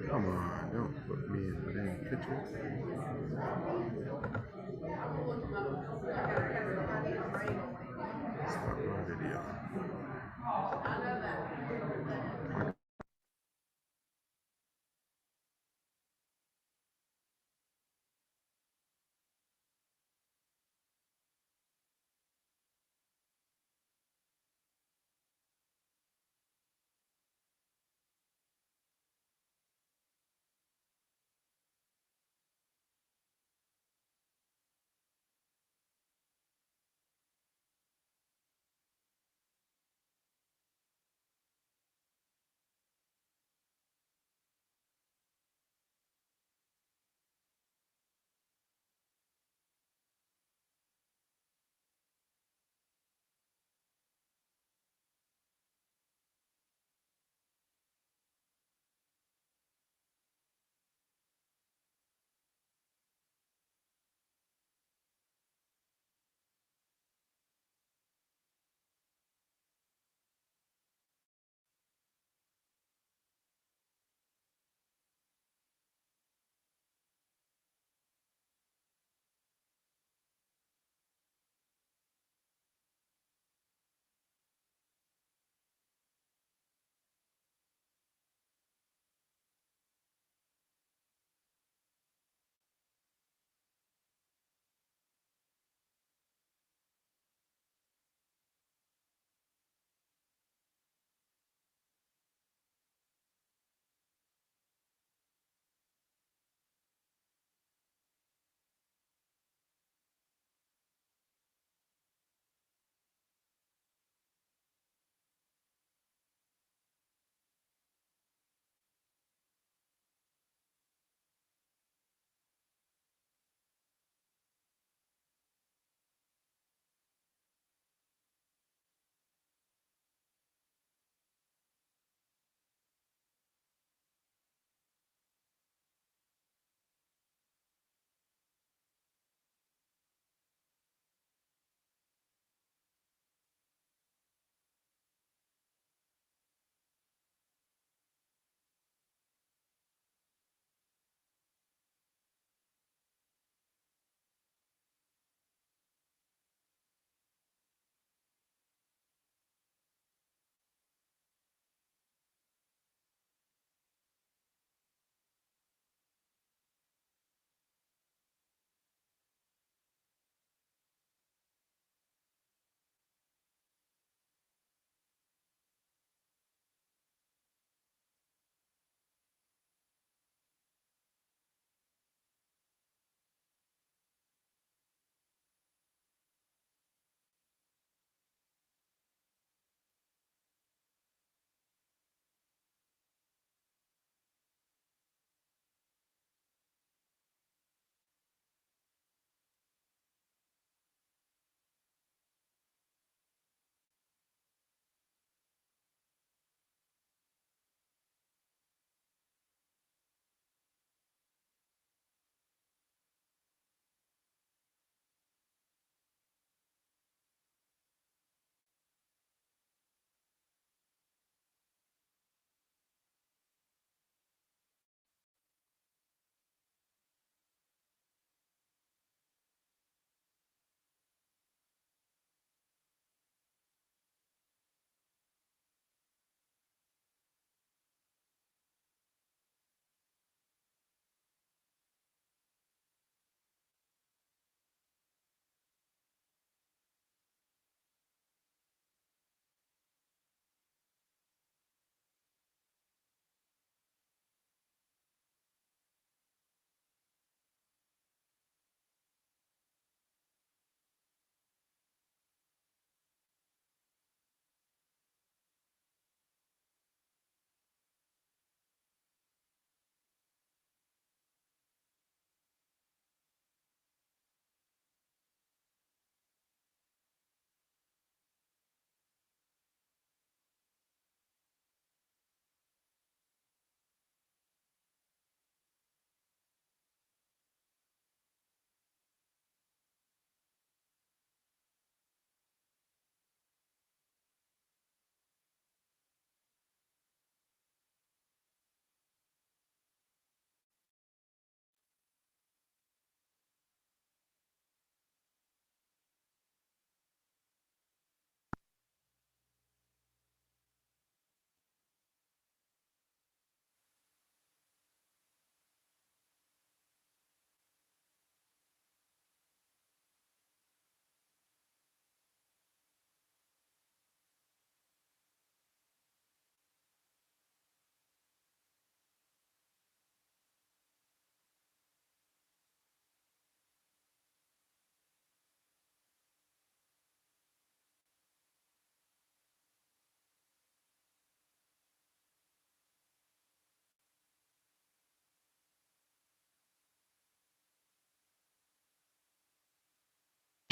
Come on, don't put me in the damn picture. Stop my video.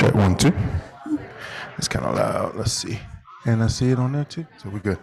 check 1 2. It's kind of loud. Let's see. And I see it on there too. So we're good.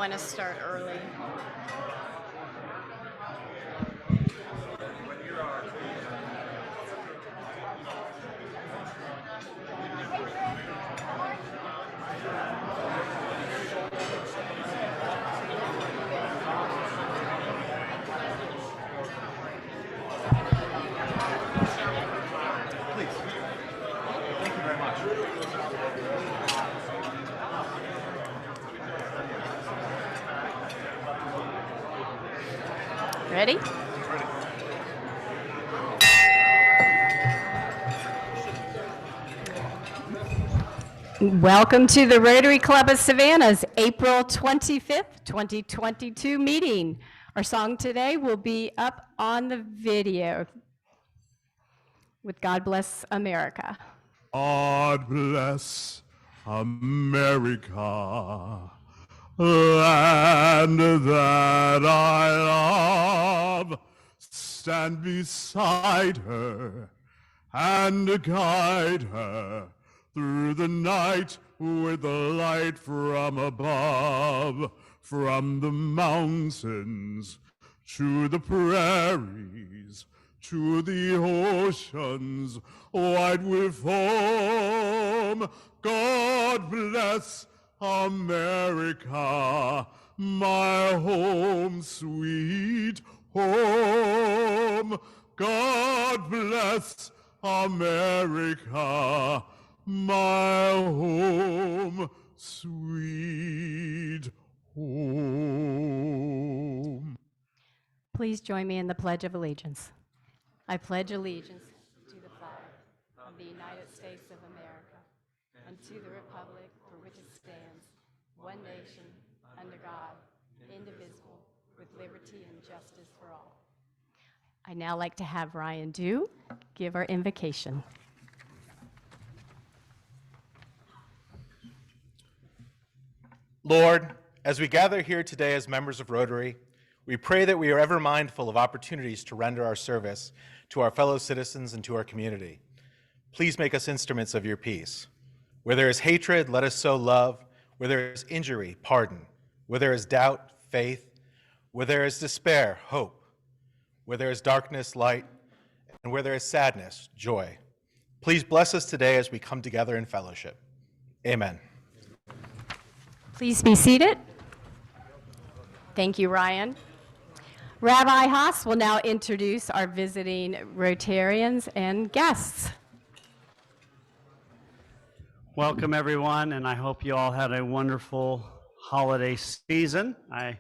want to start early. Ready? Welcome to the Rotary Club of Savannah's April 25th, 2022 meeting. Our song today will be up on the video with God Bless America. God bless America, land that I love. Stand beside her and guide her through the night with the light from above. From the mountains to the prairies, to the oceans wide with foam. God bless America, my home, sweet home. God bless America, my home, sweet home. Please join me in the Pledge of Allegiance. I pledge allegiance to the flag of the United States of America and to the republic for which it stands, one nation, under God, indivisible, with liberty and justice for all. I'd now like to have Ryan Dew give our invocation. Lord, as we gather here today as members of Rotary, we pray that we are ever mindful of opportunities to render our service to our fellow citizens and to our community. Please make us instruments of your peace. Where there is hatred, let us sow love. Where there is injury, pardon. Where there is doubt, faith. Where there is despair, hope. Where there is darkness, light. And where there is sadness, joy. Please bless us today as we come together in fellowship. Amen. Please be seated. Thank you, Ryan. Rabbi Haas will now introduce our visiting Rotarians and guests. Welcome, everyone, and I hope you all had a wonderful holiday season. I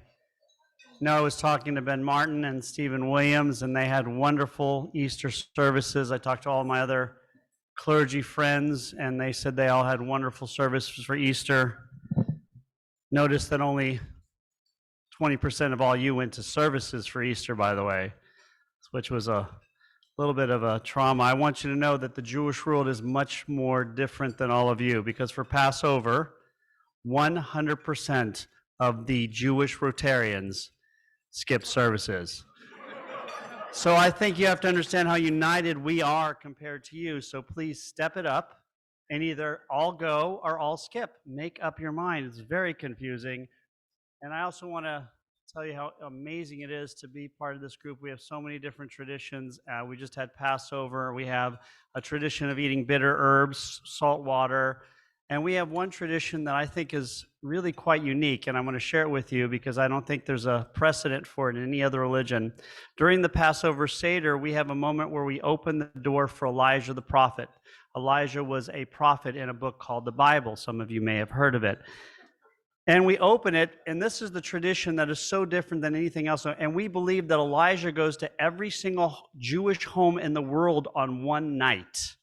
know I was talking to Ben Martin and Stephen Williams, and they had wonderful Easter services. I talked to all my other clergy friends, and they said they all had wonderful services for Easter. Notice that only 20% of all you went to services for Easter, by the way, which was a little bit of a trauma. I want you to know that the Jewish world is much more different than all of you, because for Passover, 100% of the Jewish Rotarians skip services. So I think you have to understand how united we are compared to you. So please step it up and either all go or all skip. Make up your mind. It's very confusing. And I also want to tell you how amazing it is to be part of this group. We have so many different traditions. We just had Passover. We have a tradition of eating bitter herbs, salt water. And we have one tradition that I think is really quite unique, and I'm going to share it with you because I don't think there's a precedent for it in any other religion. During the Passover Seder, we have a moment where we open the door for Elijah the prophet. Elijah was a prophet in a book called the Bible. Some of you may have heard of it. And we open it, and this is the tradition that is so different than anything else. And we believe that Elijah goes to every single Jewish home in the world on one night.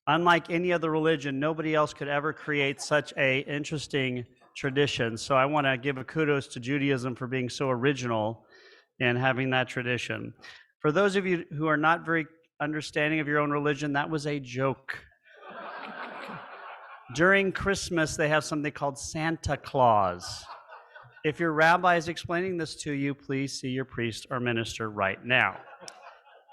Unlike any other religion, nobody else could ever create such an interesting tradition. So I want to give a kudos to Judaism for being so original in having that tradition. For those of you who are not very understanding of your own religion, that was a joke. During Christmas, they have something called Santa Claus. If your rabbi is explaining this to you, please see your priest or minister right now.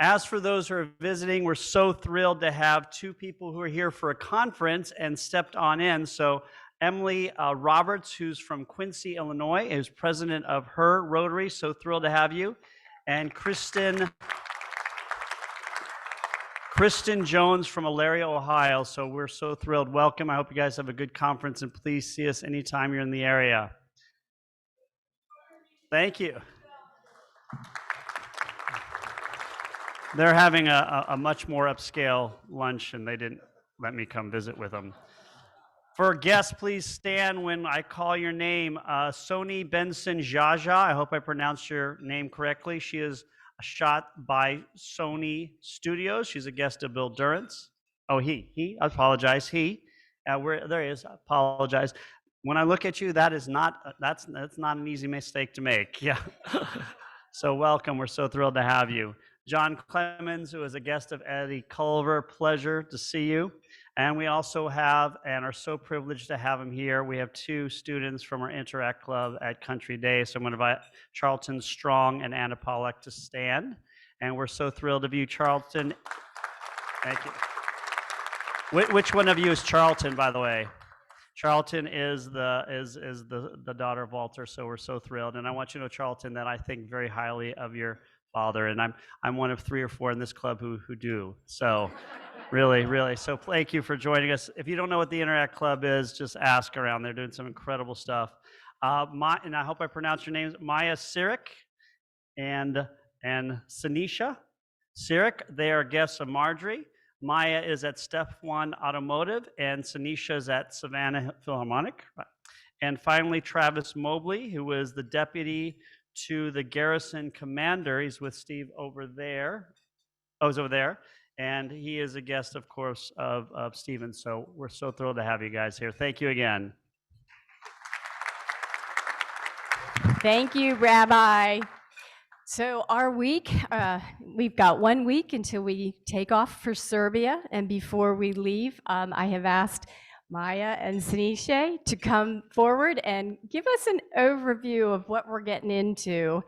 As for those who are visiting, we're so thrilled to have two people who are here for a conference and stepped on in. So Emily Roberts, who's from Quincy, Illinois, is president of her Rotary. So thrilled to have you. And Kristen Jones from Elyria, Ohio. So we're so thrilled. Welcome. I hope you guys have a good conference, and please see us anytime you're in the area. Thank you. They're having a much more upscale lunch, and they didn't let me come visit with them. For guests, please stand when I call your name. Soni Benson Jaja, I hope I pronounced your name correctly. She is shot by Sony Studios. She's a guest of Bill Durrance. Oh, I apologize, there he is, I apologize. When I look at you, that's not an easy mistake to make, yeah. So welcome, we're so thrilled to have you. John Clemens, who is a guest of Eddie Culver, pleasure to see you. And we also have, and are so privileged to have him here, we have two students from our Interact Club at Country Day. So I'm going to invite Charlton Strong and Anna Pollack to stand. And we're so thrilled of you, Charlton. Thank you. Which one of you is Charlton, by the way? Charlton is the daughter of Walter, so we're so thrilled. And I want you to know, Charlton, that I think very highly of your father, and I'm one of 3 or 4 in this club who do. So really. So thank you for joining us. If you don't know what the Interact Club is, just ask around. They're doing some incredible stuff. And I hope I pronounced your names, Maya Sirik and Sanisha Sirik. They are guests of Marjorie. Maya is at Step 1 Automotive, and Sanisha is at Savannah Philharmonic. And finally, Travis Mobley, who is the deputy to the garrison commander. He's with Steve over there. Oh, he's over there. And he is a guest, of course, of Stephen. So we're so thrilled to have you guys here. Thank you again. Thank you, Rabbi. So our week, we've got 1 week until we take off for Serbia. And before we leave, I have asked Maya and Sanisha to come forward and give us an overview of what we're getting into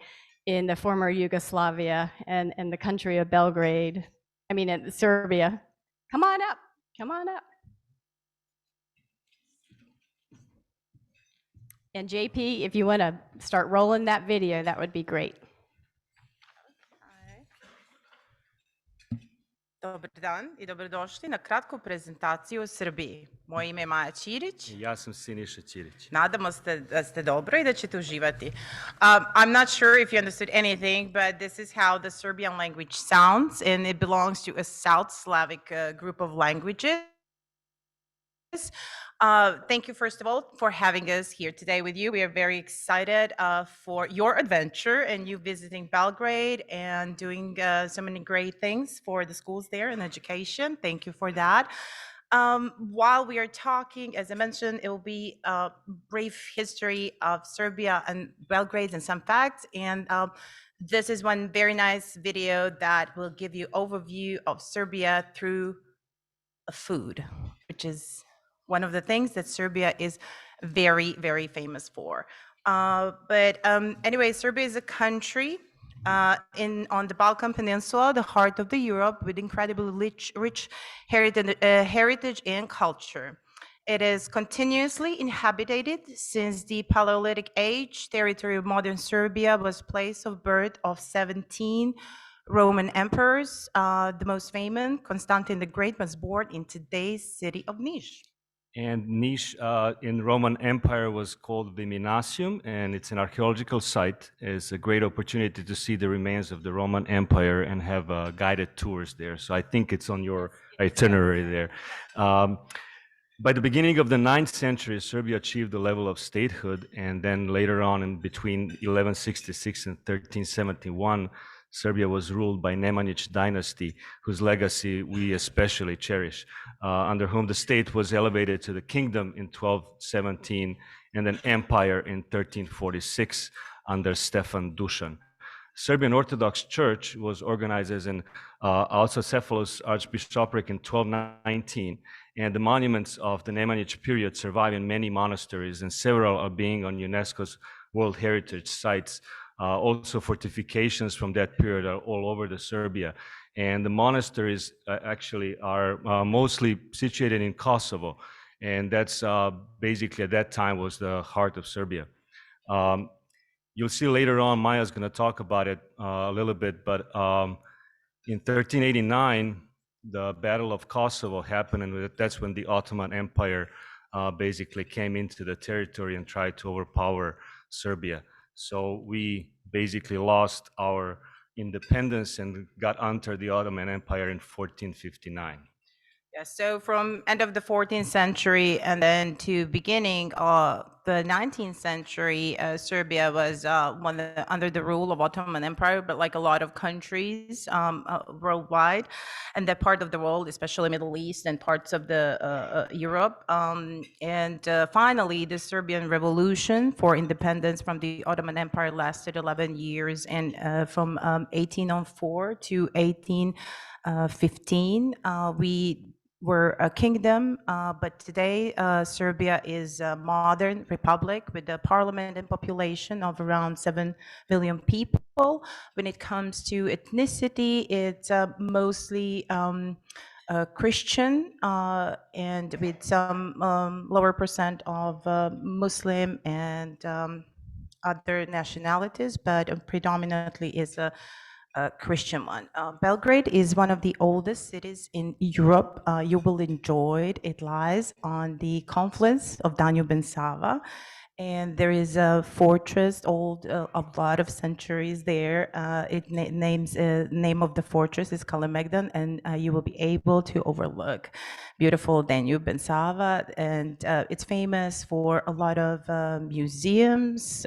in the former Yugoslavia and the country of Belgrade. I mean, in Serbia. Come on up. And JP, if you want to start rolling that video, that would be great. Dobar dan I dobrodošli na kratku prezentaciju o Srbiji. Moje ime je Maja Ćirić. Ja sam Siniša Ćirić. Nadamo se da ste dobro I da ćete uživati. I'm not sure if you understood anything, but this is how the Serbian language sounds, and it belongs to a South Slavic group of languages. Thank you, first of all, for having us here today with you. We are very excited for your adventure and you visiting Belgrade and doing so many great things for the schools there and education. Thank you for that. While we are talking, as I mentioned, it will be a brief history of Serbia and Belgrade and some facts. And this is one very nice video that will give you overview of Serbia through food, which is one of the things that Serbia is very, very famous for. Anyway, Serbia is a country on the Balkan Peninsula, the heart of the Europe, with incredibly rich heritage and culture. It is continuously inhabited since the Paleolithic age. Territory of modern Serbia was place of birth of 17 Roman emperors. The most famous, Constantine the Great, was born in today's city of Niš. And Niš in Roman Empire was called Viminacium, and it's an archaeological site. It's a great opportunity to see the remains of the Roman Empire and have guided tours there. So I think it's on your itinerary there. By the beginning of the 9th century, Serbia achieved the level of statehood, and then later on, in between 1166 and 1371, Serbia was ruled by Nemanjić dynasty, whose legacy we especially cherish, under whom the state was elevated to the kingdom in 1217 and an empire in 1346 under Stefan Dušan. Serbian Orthodox Church was organized as an Autocephalous Archbishopric in 1219, and the monuments of the Nemanjić period survive in many monasteries, and several are being on UNESCO's World Heritage sites. Also, fortifications from that period are all over the Serbia. And the monasteries actually are mostly situated in Kosovo. and that's basically at that time was the heart of Serbia. Um, you'll see later on, Maya's going to talk about it a little bit, but in 1389, the Battle of Kosovo happened, and that's when the Ottoman Empire basically came into the territory and tried to overpower Serbia. So we basically lost our independence and got under the Ottoman Empire in 1459. Yes, so from end of the 14th century and then to beginning of the 19th century, Serbia was under the rule of Ottoman Empire, but like a lot of countries worldwide, and that part of the world, especially Middle East and parts of the Europe. And finally, the Serbian Revolution for independence from the Ottoman Empire lasted 11 years, and from 1804 to 1815, we were a kingdom, but today Serbia is a modern republic with a parliament and population of around 7 million people. When it comes to ethnicity, it's mostly Christian and with some lower percent of Muslim and other nationalities, but predominantly is a Christian one. Belgrade is one of the oldest cities in Europe. You will enjoy it. It lies on the confluence of Danube and Sava. And there is a fortress, old, a lot of centuries there. Name of the fortress is Kalemegdan, and you will be able to overlook beautiful Danube and Sava. And it's famous for a lot of museums,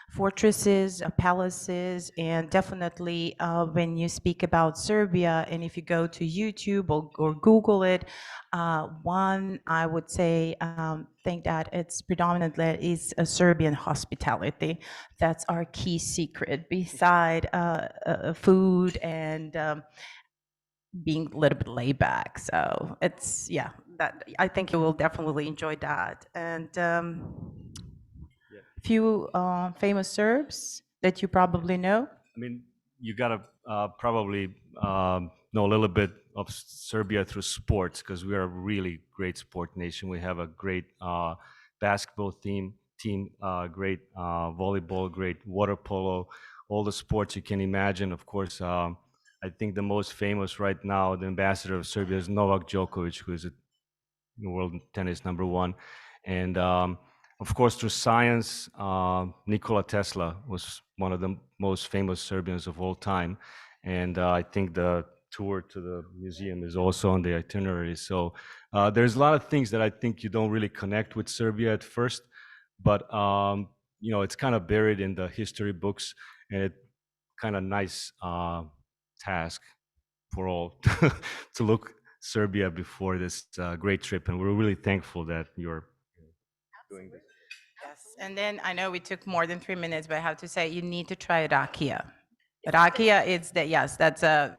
fortresses, palaces, and definitely when you speak about Serbia, and if you go to YouTube or Google it, one I would say think that it's predominantly is a Serbian hospitality. That's our key secret, beside food and being a little bit laid back. So it's, yeah, that I think you will definitely enjoy that. And few famous Serbs that you probably know. I mean, you gotta probably know a little bit of Serbia through sports, because we are a really great sport nation. We have a great basketball team, great volleyball, great water polo, all the sports you can imagine. Of course, I think the most famous right now, the ambassador of Serbia, is Novak Djokovic, who is a world tennis #1. And of course, through science, Nikola Tesla was one of the most famous Serbians of all time. And I think the tour to the museum is also on the itinerary. So there's a lot of things that I think you don't really connect with Serbia at first, but you know, it's kind of buried in the history books, and it's kind of nice task for all to look Serbia before this great trip. And we're really thankful that you're doing this. Yes, and then I know we took more than 3 minutes, but I have to say you need to try rakia. Rakia, it's that, yes, that's a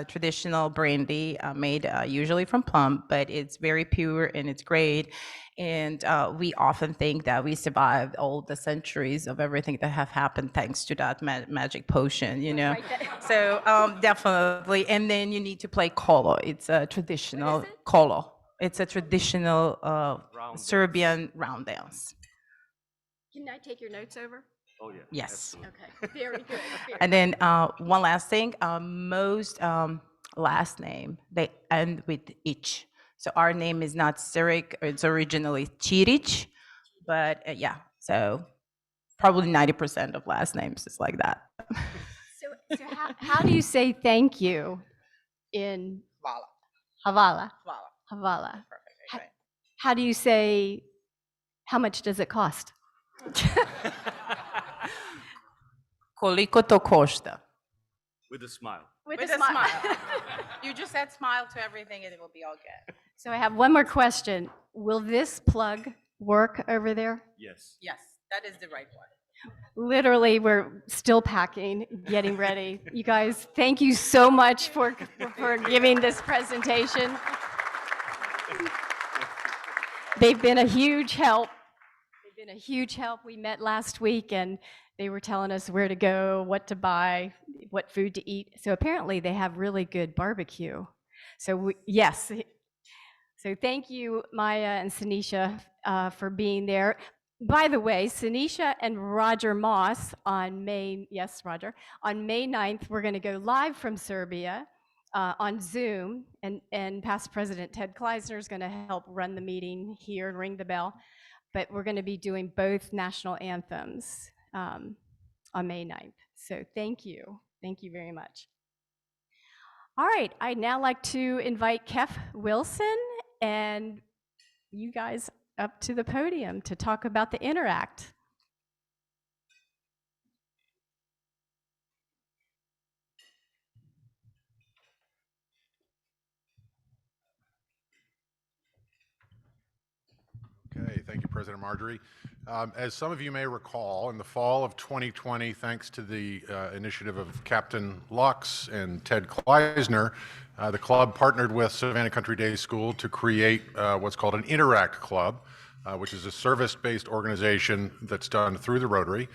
traditional brandy made usually from plum, but it's very pure and it's great. And we often think that we survived all the centuries of everything that have happened thanks to that magic potion, you know. So definitely. And then you need to play kolo. It's a traditional kolo. It's a traditional Serbian round dance. Can I take your notes over? Oh, yeah. Yes. Okay, very good. And then one last thing, most last name, they end with ich. So our name is not Sirik, it's originally Chiric, but yeah, so probably 90% of last names is like that. So how do you say thank you in Havala? Havala. Perfect. How do you say, how much does it cost? Koliko to košta? With a smile. With a smile. You just add smile to everything and it will be all good. So I have one more question. Will this plug work over there? Yes. Yes, that is the right one. Literally, we're still packing, getting ready. You guys, thank you so much for giving this presentation. They've been a huge help. They've been a huge help. We met last week and they were telling us where to go, what to buy, what food to eat. So apparently they have really good barbecue. So yes. So thank you, Maya and Sanisha, for being there. By the way, Sanisha and Roger Moss on May 9th, we're going to go live from Serbia on Zoom, and past President Ted Kleisner is going to help run the meeting here and ring the bell. But we're going to be doing both national anthems on May 9th. So thank you. Thank you very much. All right, I'd now like to invite Kef Wilson and you guys up to the podium to talk about the Interact. Okay, thank you, President Marjorie. As some of you may recall, in the fall of 2020, thanks to the initiative of Captain Lux and Ted Kleisner, the club partnered with Savannah Country Day School to create what's called an Interact Club, which is a service-based organization that's done through the Rotary.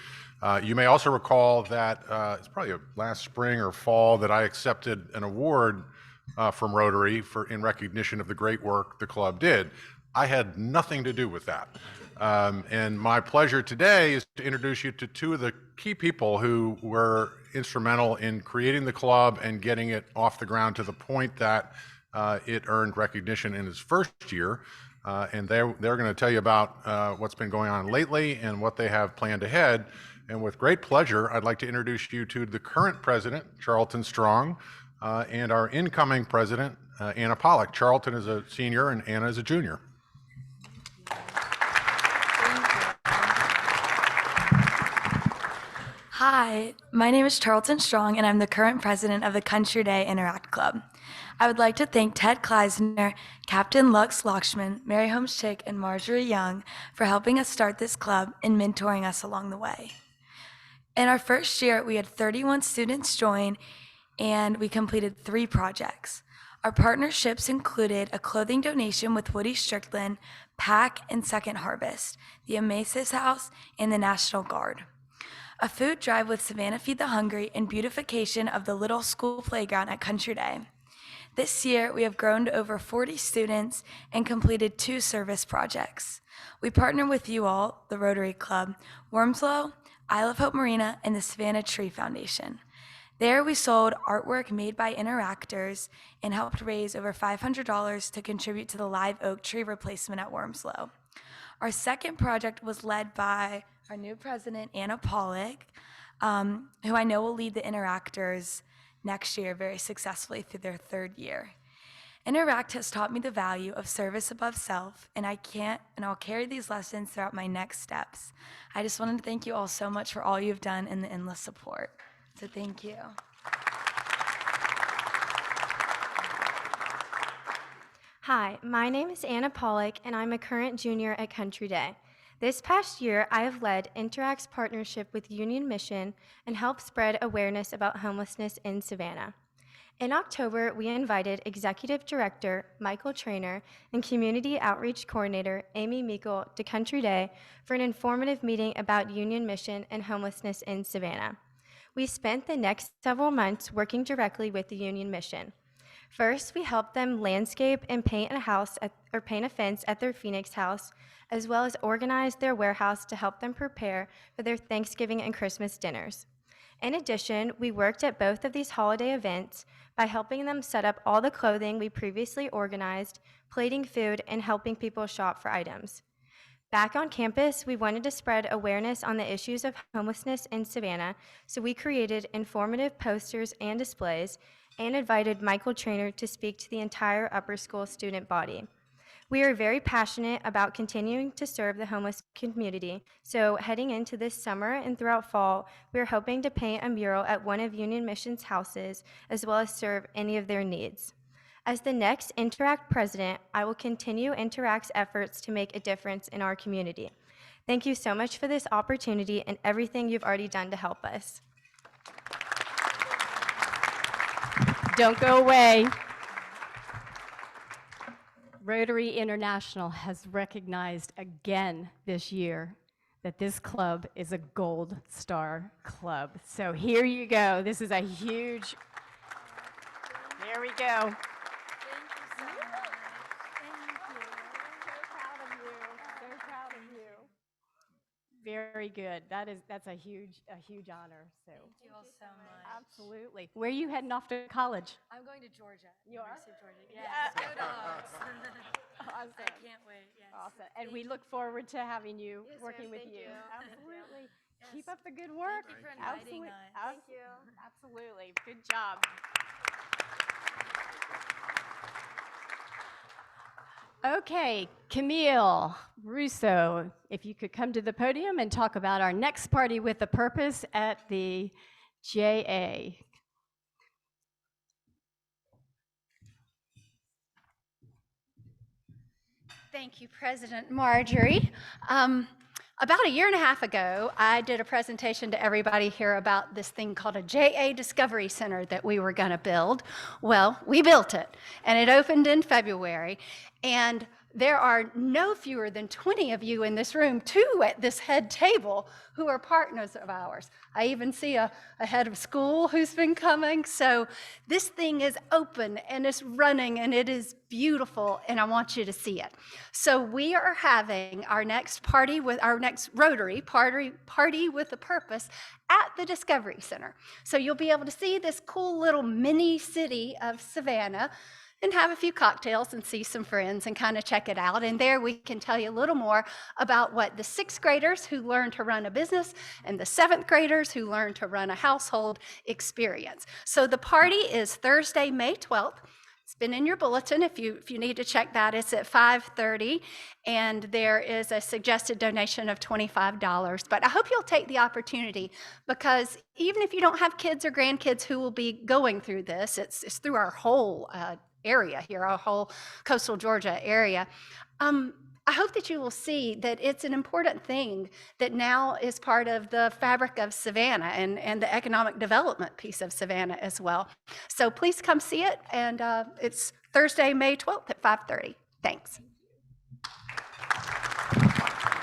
You may also recall that it's probably last spring or fall that I accepted an award from Rotary in recognition of the great work the club did. I had nothing to do with that. And my pleasure today is to introduce you to two of the key people who were instrumental in creating the club and getting it off the ground to the point that it earned recognition in its first year. And they're going to tell you about what's been going on lately and what they have planned ahead. And with great pleasure, I'd like to introduce you to the current president, Charlton Strong, and our incoming president, Anna Pollock. Charlton is a senior and Anna is a junior. Hi, my name is Charlton Strong, and I'm the current president of the Country Day Interact Club. I would like to thank Ted Kleisner, Captain Lux Lakshman, Mary Holmes Chick, and Marjorie Young for helping us start this club and mentoring us along the way. In our first year, we had 31 students join, and we completed 3 projects. Our partnerships included a clothing donation with Woody Strickland, PAC and Second Harvest, the Amasis House, and the National Guard. A food drive with Savannah Feed the Hungry, and beautification of the little school playground at Country Day. This year, we have grown to over 40 students and completed 2 service projects. We partner with you all, the Rotary Club, Wormslow, Isle of Hope Marina, and the Savannah Tree Foundation. There, we sold artwork made by interactors and helped raise over $500 to contribute to the live oak tree replacement at Wormslow. Our second project was led by our new president, Anna Pollock, who I know will lead the interactors next year very successfully through their 3rd year. Interact has taught me the value of service above self, and I'll carry these lessons throughout my next steps. I just wanted to thank you all so much for all you've done and the endless support. So thank you. Hi, my name is Anna Pollock, and I'm a current junior at Country Day. This past year, I have led Interact's partnership with Union Mission and helped spread awareness about homelessness in Savannah. In October, we invited Executive Director Michael Trainer and Community Outreach Coordinator Amy Meikle to Country Day for an informative meeting about Union Mission and homelessness in Savannah. We spent the next several months working directly with the Union Mission. First, we helped them landscape and paint a fence at their Phoenix house, as well as organize their warehouse to help them prepare for their Thanksgiving and Christmas dinners. In addition, we worked at both of these holiday events by helping them set up all the clothing we previously organized, plating food, and helping people shop for items. Back on campus, we wanted to spread awareness on the issues of homelessness in Savannah, so we created informative posters and displays and invited Michael Trainer to speak to the entire upper school student body. We are very passionate about continuing to serve the homeless community, so heading into this summer and throughout fall, we are hoping to paint a mural at one of Union Mission's houses, as well as serve any of their needs. As the next Interact president, I will continue Interact's efforts to make a difference in our community. Thank you so much for this opportunity and everything you've already done to help us. Don't go away. Rotary International has recognized again this year that this club is a Gold Star club. So here you go. This is a huge, there we go. Very good. That's a huge honor. So Thank you all so much. absolutely. Where are you heading off to college? I'm going to Georgia. You are? University of Georgia. Yes, go dogs. Awesome. I can't wait. Yes. Awesome. And we look forward to having you Yes, working ma'am. with Thank you. you. Absolutely. Yes. Keep up the good work. Thank you for inviting Absolutely. us. Thank you. Absolutely. Good job. Okay, Camille Russo, if you could come to the podium and talk about our next Party with a Purpose at the JA. Thank you, President Marjorie. About a year and a half ago, I did a presentation to everybody here about this thing called a JA Discovery Center that we were going to build. Well, we built it, and it opened in February, and there are no fewer than 20 of you in this room, 2 at this head table, who are partners of ours. I even see a head of school who's been coming. So this thing is open and it's running and it is beautiful, and I want you to see it. So we are having our next Rotary party with a purpose at the Discovery Center. So you'll be able to see this cool little mini city of Savannah and have a few cocktails and see some friends and kind of check it out. And there we can tell you a little more about what the 6th graders who learn to run a business and the 7th graders who learn to run a household experience. So the party is Thursday, May 12th. It's been in your bulletin if you need to check that. It's at 5:30, and there is a suggested donation of $25. But I hope you'll take the opportunity, because even if you don't have kids or grandkids who will be going through this, it's through our whole area here, our whole coastal Georgia area. I hope that you will see that it's an important thing that now is part of the fabric of Savannah and the economic development piece of Savannah as well. So please come see it, and it's Thursday, May 12th at 5:30. Thanks.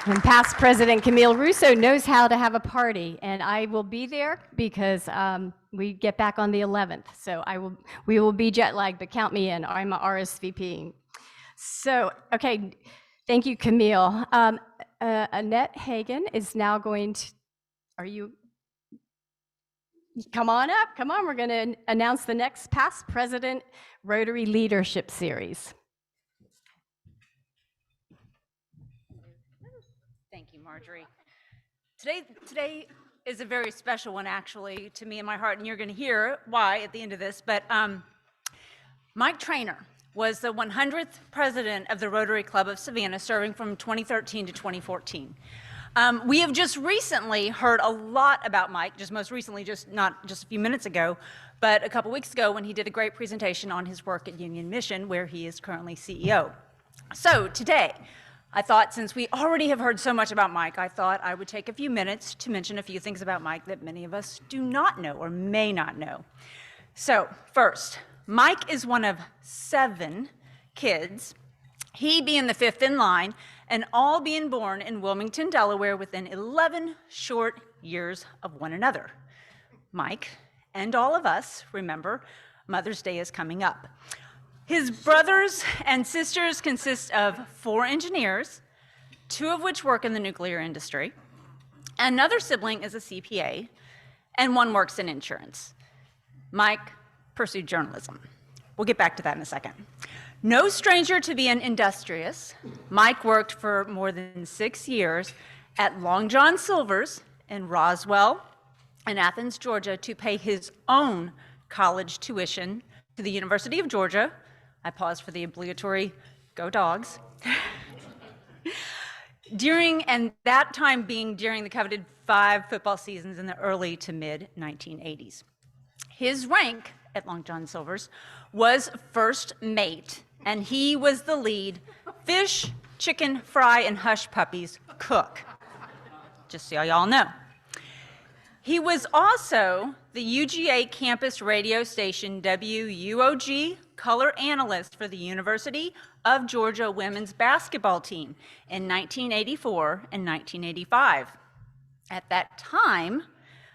And past President Camille Russo knows how to have a party, and I will be there because we get back on the 11th. So we will be jet lagged, but count me in. I'm a RSVP. So, okay. Thank you, Camille. Annette Hagan is now going to, come on up, come on, we're gonna announce the next past president Rotary Leadership Series. Thank you, Marjorie. Today is a very special one, actually, to me in my heart, and you're gonna hear why at the end of this, but Mike Traynor was the 100th president of the Rotary Club of Savannah, serving from 2013 to 2014. We have just recently heard a lot about Mike, most recently, not just a few minutes ago, but a couple weeks ago when he did a great presentation on his work at Union Mission, where he is currently CEO. So today, I thought, since we already have heard so much about Mike, I thought I would take a few minutes to mention a few things about Mike that many of us do not know or may not know. So first, Mike is one of 7 kids, he being the 5th in line, and all being born in Wilmington, Delaware, within 11 short years of one another. Mike, and all of us, remember, Mother's Day is coming up. His brothers and sisters consist of 4 engineers, 2 of which work in the nuclear industry. Another sibling is a CPA, and 1 works in insurance. Mike pursued journalism. We'll get back to that in a second. No stranger to being industrious, Mike worked for more than 6 years at Long John Silver's in Roswell and Athens, Georgia, to pay his own college tuition to the University of Georgia. I pause for the obligatory "Go Dogs." That time being during the coveted 5 football seasons in the early to mid 1980s. His rank at Long John Silver's was first mate, and he was the lead fish, chicken, fry, and hush puppies cook, just so y'all know. He was also the UGA campus radio station WUOG color analyst for the University of Georgia women's basketball team in 1984 and 1985. At that time,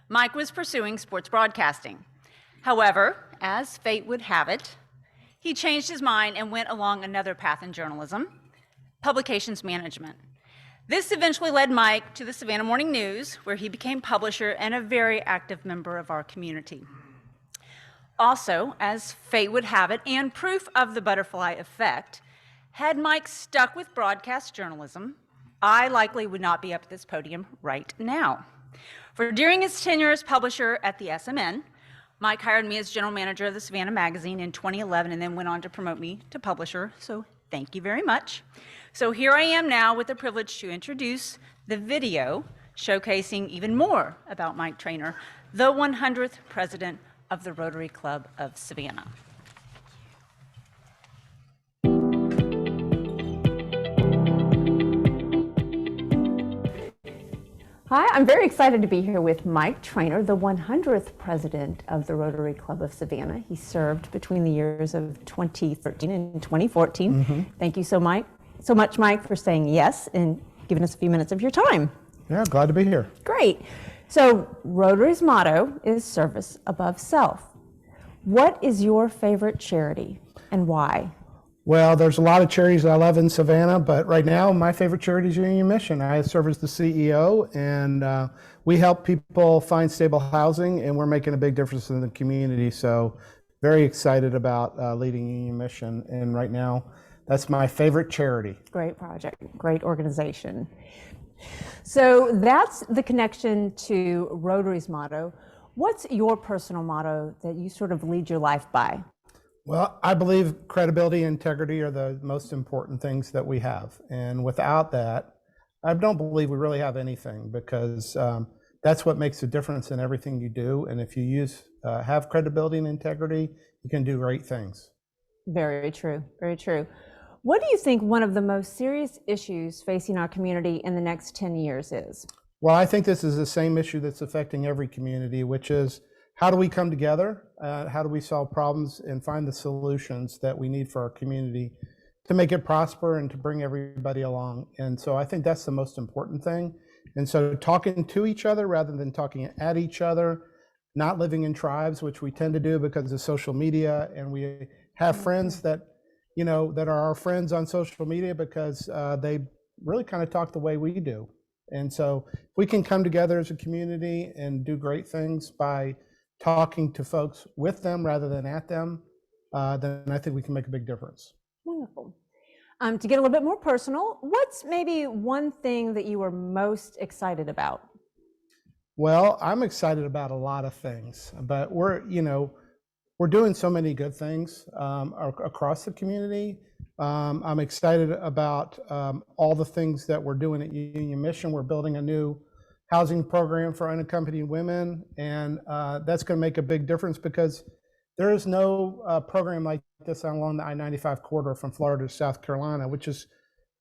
Mike was pursuing sports broadcasting. However, as fate would have it, he changed his mind and went along another path in journalism, publications management. This eventually led Mike to the Savannah Morning News, where he became publisher and a very active member of our community. Also, as fate would have it, and proof of the butterfly effect, had Mike stuck with broadcast journalism, I likely would not be up at this podium right now. For during his tenure as publisher at the SMN, Mike hired me as general manager of the Savannah magazine in 2011 and then went on to promote me to publisher, so thank you very much. So here I am now with the privilege to introduce the video showcasing even more about Mike Traynor, the 100th president of the Rotary Club of Savannah. Hi, I'm very excited to be here with Mike Traynor, the 100th president of the Rotary Club of Savannah. He served between the years of 2013 and 2014. Thank you so much, Mike, for saying yes and giving us a few minutes of your time. Yeah, glad to be here. Great. So Rotary's motto is service above self. What is your favorite charity and why? Well, there's a lot of charities I love in Savannah, but right now my favorite charity is Union Mission. I serve as the CEO, and we help people find stable housing, and we're making a big difference in the community. So very excited about leading Union Mission, and right now that's my favorite charity. Great project, great organization. So that's the connection to Rotary's motto. What's your personal motto that you sort of lead your life by? Well, I believe credibility and integrity are the most important things that we have. And without that, I don't believe we really have anything, because that's what makes a difference in everything you do. And if you have credibility and integrity, you can do great things. Very true, very true. What do you think one of the most serious issues facing our community in the next 10 years is? Well, I think this is the same issue that's affecting every community, which is how do we come together? How do we solve problems and find the solutions that we need for our community to make it prosper and to bring everybody along? And so I think that's the most important thing. And so talking to each other rather than talking at each other, not living in tribes, which we tend to do because of social media, and we have friends that are our friends on social media because they really kind of talk the way we do. And so if we can come together as a community and do great things by talking to folks with them rather than at them, then I think we can make a big difference. Wonderful. To get a little bit more personal, what's maybe one thing that you are most excited about? Well, I'm excited about a lot of things, but we're doing so many good things across the community. I'm excited about all the things that we're doing at Union Mission. We're building a new housing program for unaccompanied women, and that's going to make a big difference because there is no program like this along the I-95 corridor from Florida to South Carolina, which is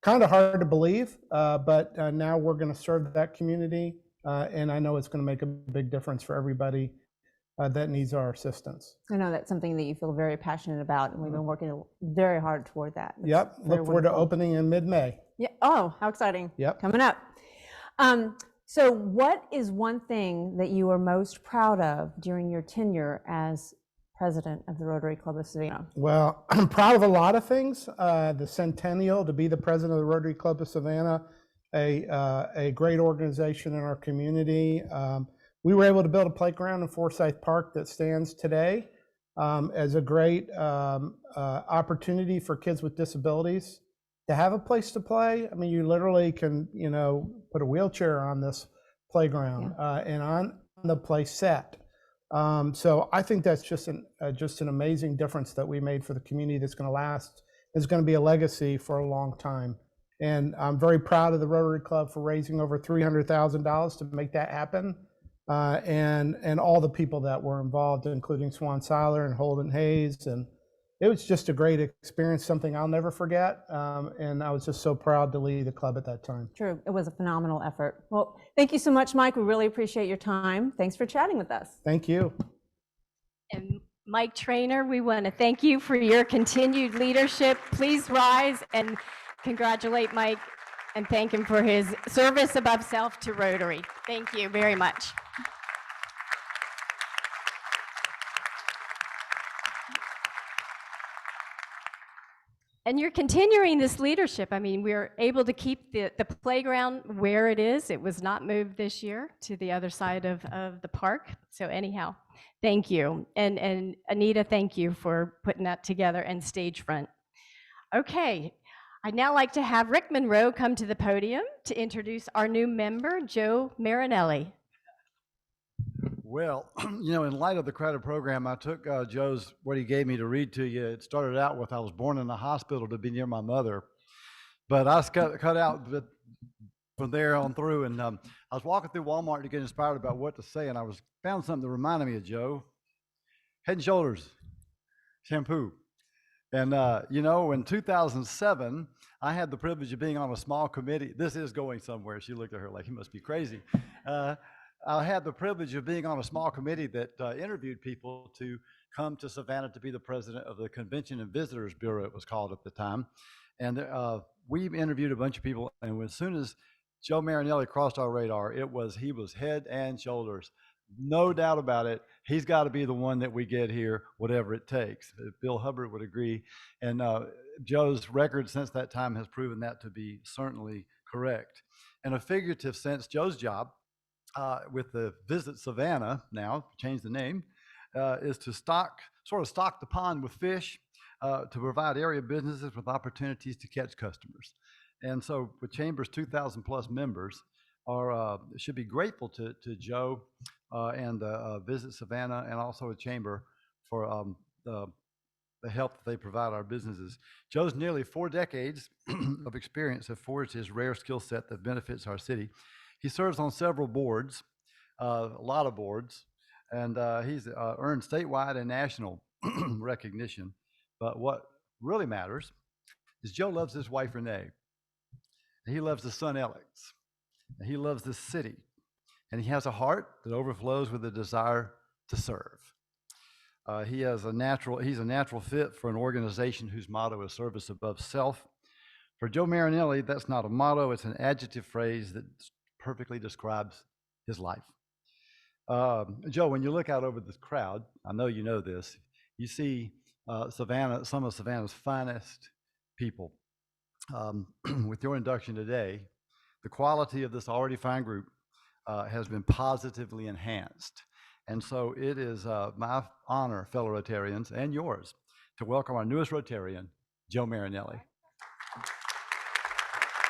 kind of hard to believe, but now we're going to serve that community, and I know it's going to make a big difference for everybody that needs our assistance. I know that's something that you feel very passionate about, and we've been working very hard toward that. Yep, look forward to opening in mid-May. Yeah. Oh, how exciting. Yep. Coming up. So what is one thing that you are most proud of during your tenure as president of the Rotary Club of Savannah? Well, I'm proud of a lot of things. The centennial, to be the president of the Rotary Club of Savannah, a great organization in our community. We were able to build a playground in Forsyth Park that stands today as a great opportunity for kids with disabilities to have a place to play. I mean, you literally can, put a wheelchair on this playground and on the play set. So I think that's just an amazing difference that we made for the community that's going to last. It's going to be a legacy for a long time. And I'm very proud of the Rotary Club for raising over $300,000 to make that happen. And all the people that were involved, including Swan Seiler and Holden Hayes. And it was just a great experience, something I'll never forget. And I was just so proud to lead the club at that time. True, it was a phenomenal effort. Well, thank you so much, Mike. We really appreciate your time. Thanks for chatting with us. Thank you. And Mike Traynor, we want to thank you for your continued leadership. Please rise and congratulate Mike and thank him for his service above self to Rotary. Thank you very much. And you're continuing this leadership. I mean, we're able to keep the playground where it is. It was not moved this year to the other side of the park. So anyhow, thank you. And Anita, thank you for putting that together, and stage front. Okay, I'd now like to have Rick Monroe come to the podium to introduce our new member, Joe Marinelli. Well, you know, in light of the credit program, I took Joe's, what he gave me to read to you. It started out with, I was born in a hospital to be near my mother, but I cut out from there on through, and I was walking through Walmart to get inspired about what to say, and I found something that reminded me of Joe. Head & Shoulders shampoo. And, you know, in 2007, I had the privilege of being on a small committee. This is going somewhere. She looked at her like, he must be crazy. I had the privilege of being on a small committee that interviewed people to come to Savannah to be the president of the Convention and Visitors Bureau, it was called at the time. And we interviewed a bunch of people, and as soon as Joe Marinelli crossed our radar, he was head and shoulders. No doubt about it. He's got to be the one that we get here, whatever it takes. Bill Hubbard would agree. And Joe's record since that time has proven that to be certainly correct. In a figurative sense, Joe's job with the Visit Savannah, now changed the name, is to stock the pond with fish, to provide area businesses with opportunities to catch customers. And so with Chamber's 2,000 plus members should be grateful to Joe and Visit Savannah, and also a Chamber for the help that they provide our businesses. Joe's nearly 4 decades of experience have forged his rare skill set that benefits our city. He serves on several boards, a lot of boards, and he's earned statewide and national recognition. But what really matters is Joe loves his wife, Renee. He loves his son, Alex. And he loves this city. And he has a heart that overflows with a desire to serve. He's a natural fit for an organization whose motto is service above self. For Joe Marinelli, that's not a motto, it's an adjective phrase that perfectly describes his life. Joe, when you look out over this crowd, I know you know this, you see Savannah, some of Savannah's finest people. With your induction today, the quality of this already fine group has been positively enhanced. And so it is my honor, fellow Rotarians, and yours, to welcome our newest Rotarian, Joe Marinelli.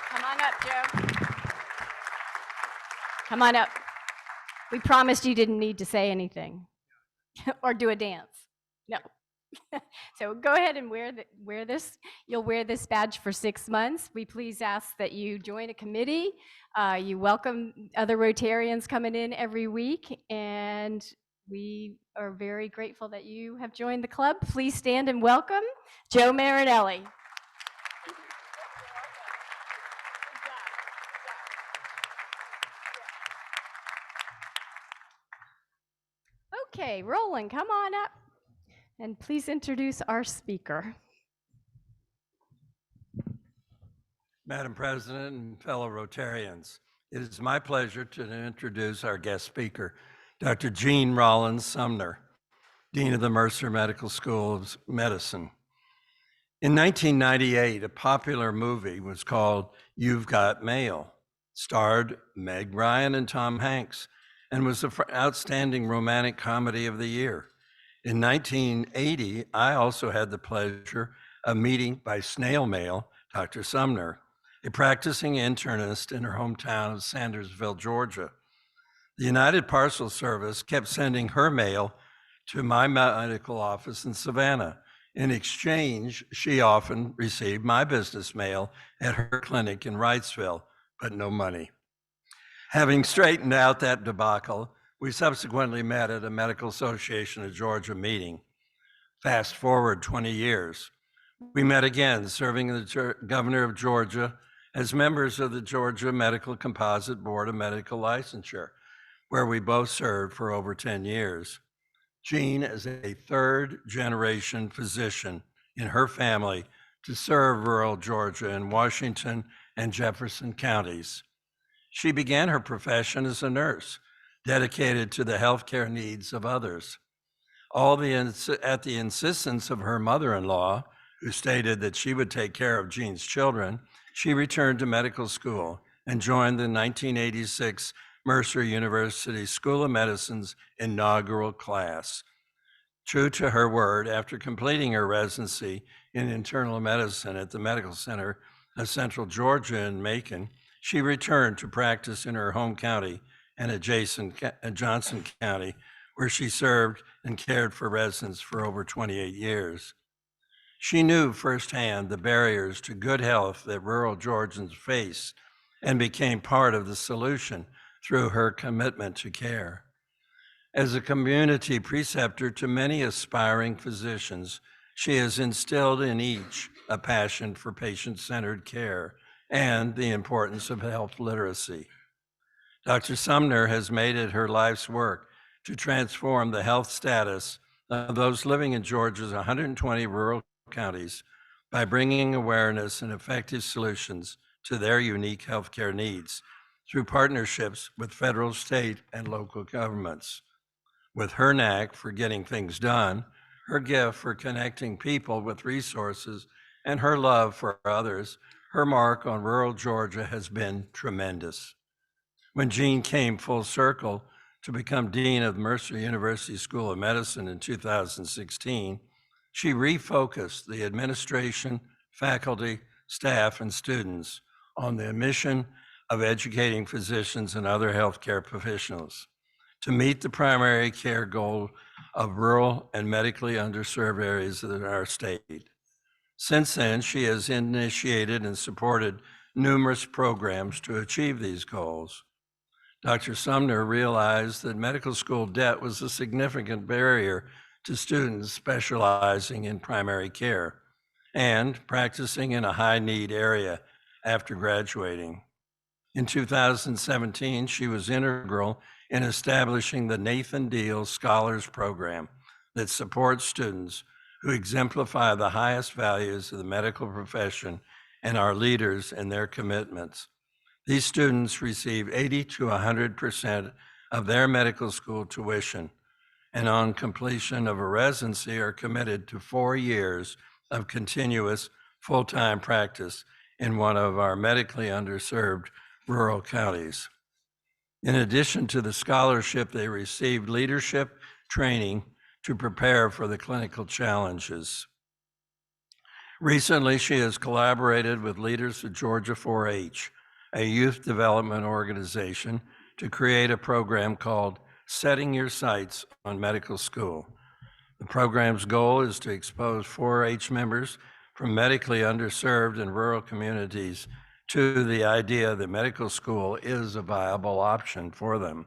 Come on up, Joe. Come on up. We promised you didn't need to say anything or do a dance. No. So go ahead and wear this. You'll wear this badge for 6 months. We please ask that you join a committee. You welcome other Rotarians coming in every week, and we are very grateful that you have joined the club. Please stand and welcome Joe Marinelli. Okay, Rollins, come on up and please introduce our speaker. Madam President and fellow Rotarians, it is my pleasure to introduce our guest speaker, Dr. Jean Rollins Sumner, Dean of the Mercer Medical School of Medicine. In 1998, a popular movie was called You've Got Mail, starred Meg Ryan and Tom Hanks, and was the outstanding romantic comedy of the year. In 1980, I also had the pleasure of meeting by snail mail Dr. Sumner, a practicing internist in her hometown of Sandersville, Georgia. The United Parcel Service kept sending her mail to my medical office in Savannah. In exchange, she often received my business mail at her clinic in Wrightsville, but no money. Having straightened out that debacle, we subsequently met at a Medical Association of Georgia meeting. Fast forward 20 years. We met again, serving the governor of Georgia as members of the Georgia Medical Composite Board of Medical Licensure, where we both served for over 10 years. Jean is a third-generation physician in her family to serve rural Georgia in Washington and Jefferson counties. She began her profession as a nurse, dedicated to the healthcare needs of others. At the insistence of her mother-in-law, who stated that she would take care of Jean's children, she returned to medical school and joined the 1986 Mercer University School of Medicine's inaugural class. True to her word, after completing her residency in internal medicine at the Medical Center of Central Georgia in Macon, she returned to practice in her home county and adjacent Johnson County, where she served and cared for residents for over 28 years. She knew firsthand the barriers to good health that rural Georgians face and became part of the solution through her commitment to care. As a community preceptor to many aspiring physicians, she has instilled in each a passion for patient-centered care and the importance of health literacy. Dr. Sumner has made it her life's work to transform the health status of those living in Georgia's 120 rural counties by bringing awareness and effective solutions to their unique healthcare needs through partnerships with federal, state, and local governments. With her knack for getting things done, her gift for connecting people with resources, and her love for others, her mark on rural Georgia has been tremendous. When Jean came full circle to become Dean of Mercer University School of Medicine in 2016, she refocused the administration, faculty, staff, and students on the mission of educating physicians and other healthcare professionals to meet the primary care goal of rural and medically underserved areas in our state. Since then, she has initiated and supported numerous programs to achieve these goals. Dr. Sumner realized that medical school debt was a significant barrier to students specializing in primary care and practicing in a high-need area after graduating. In 2017, she was integral in establishing the Nathan Deal Scholars Program that supports students who exemplify the highest values of the medical profession and are leaders in their commitments. These students receive 80 to 100% of their medical school tuition, and on completion of a residency are committed to 4 years of continuous full-time practice in one of our medically underserved rural counties. In addition to the scholarship, they received leadership training to prepare for the clinical challenges. Recently, she has collaborated with leaders of Georgia 4-H, a youth development organization, to create a program called Setting Your Sights on Medical School. The program's goal is to expose 4-H members from medically underserved and rural communities to the idea that medical school is a viable option for them.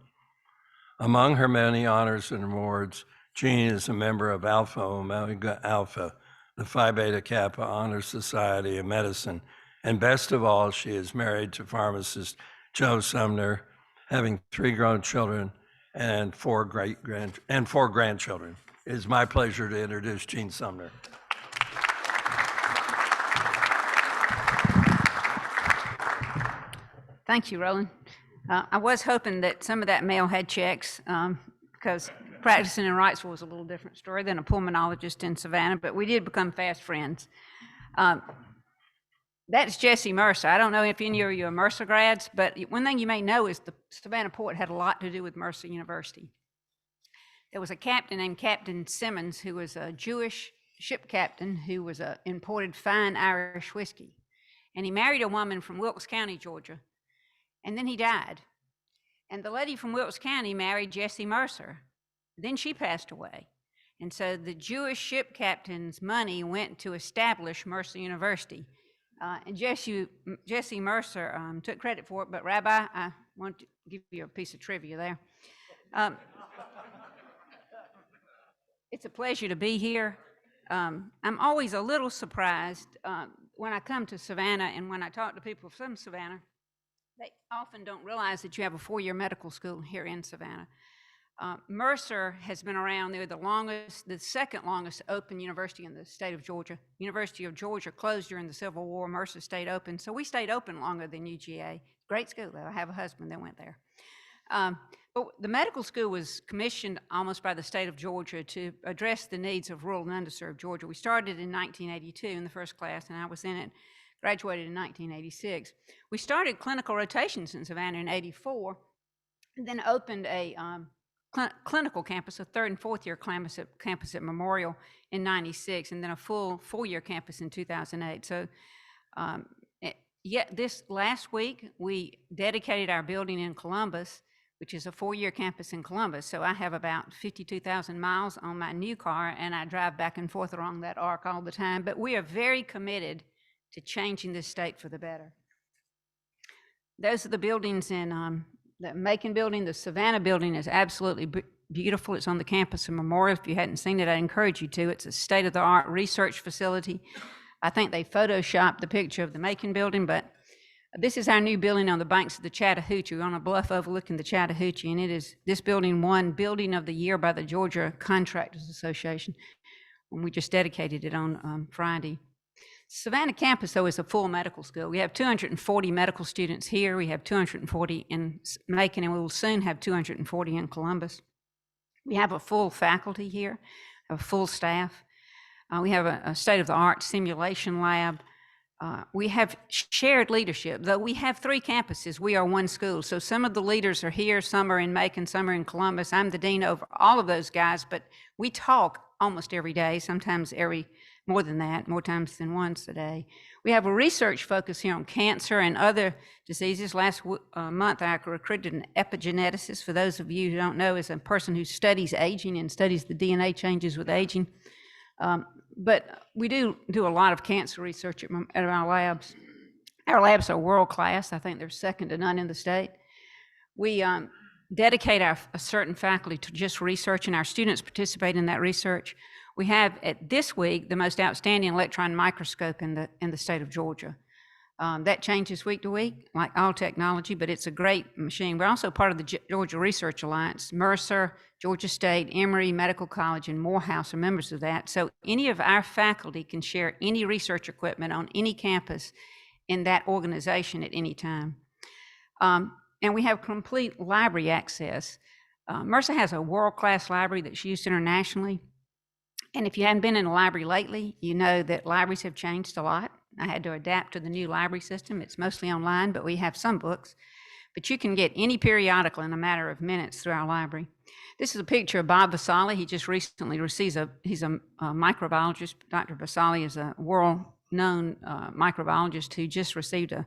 Among her many honors and awards, Jean is a member of Alpha Omega Alpha, the Phi Beta Kappa Honor Society of Medicine, and best of all, she is married to pharmacist Joe Sumner, having 3 grown children and 4 grandchildren. It is my pleasure to introduce Jean Sumner. Thank you, Roland. I was hoping that some of that mail had checks because practicing in Wrightsville was a little different story than a pulmonologist in Savannah, but we did become fast friends. That's Jesse Mercer. I don't know if any of you are Mercer grads, but one thing you may know is the Savannah port had a lot to do with Mercer University. There was a captain named Captain Simmons who was a Jewish ship captain who was imported fine Irish whiskey. And he married a woman from Wilkes County, Georgia, and then he died. And the lady from Wilkes County married Jesse Mercer. Then she passed away. And so the Jewish ship captain's money went to establish Mercer University. And Jesse Mercer took credit for it, but Rabbi, I want to give you a piece of trivia there. It's a pleasure to be here. I'm always a little surprised when I come to Savannah and when I talk to people from Savannah, they often don't realize that you have a 4-year medical school here in Savannah. Mercer has been around. They're the second longest open university in the state of Georgia. University of Georgia closed during the Civil War. Mercer stayed open. So we stayed open longer than UGA. Great school, though. I have a husband that went there. But Well, the medical school was commissioned almost by the state of Georgia to address the needs of rural and underserved Georgia. We started in 1982 in the first class, and I was in it, graduated in 1986. We started clinical rotations in Savannah in 84, and then opened a clinical campus, a third and fourth year campus at Memorial in 96, and then a full 4-year campus in 2008. So this last week, we dedicated our building in Columbus, which is a 4-year campus in Columbus. So I have about 52,000 miles on my new car, and I drive back and forth along that arc all the time. But we are very committed to changing this state for the better. Those are the buildings in the Macon building. The Savannah building is absolutely beautiful. It's on the campus of Memorial. If you hadn't seen it, I encourage you to. It's a state-of-the-art research facility. I think they photoshopped the picture of the Macon building, but this is our new building on the banks of the Chattahoochee. We're on a bluff overlooking the Chattahoochee, and it is, this building won Building of the Year by the Georgia Contractors Association, and we just dedicated it on Friday. Savannah campus, though, is a full medical school. We have 240 medical students here. We have 240 in Macon, and we will soon have 240 in Columbus. We have a full faculty here, a full staff. We have a state-of-the-art simulation lab. We have shared leadership. Though we have 3 campuses, we are one school. So some of the leaders are here, some are in Macon, some are in Columbus. I'm the dean over all of those guys, but we talk almost every day, sometimes more than that, more times than once a day. We have a research focus here on cancer and other diseases. Last month, I recruited an epigeneticist. For those of you who don't know, is a person who studies aging and studies the DNA changes with aging. But we do a lot of cancer research at our labs. Our labs are world-class. I think they're second to none in the state. We dedicate a certain faculty to just research, and our students participate in that research. We have, at this week, the most outstanding electron microscope in the state of Georgia. That changes week to week, like all technology, but it's a great machine. We're also part of the Georgia Research Alliance. Mercer, Georgia State, Emory Medical College, and Morehouse are members of that. So any of our faculty can share any research equipment on any campus in that organization at any time. And we have complete library access. Mercer has a world-class library that's used internationally. And if you hadn't been in a library lately, you know that libraries have changed a lot. I had to adapt to the new library system. It's mostly online, but we have some books. But you can get any periodical in a matter of minutes through our library. This is a picture of Bob Vasali. He just recently received he's a microbiologist. Dr. Vasali is a world-known microbiologist who just received a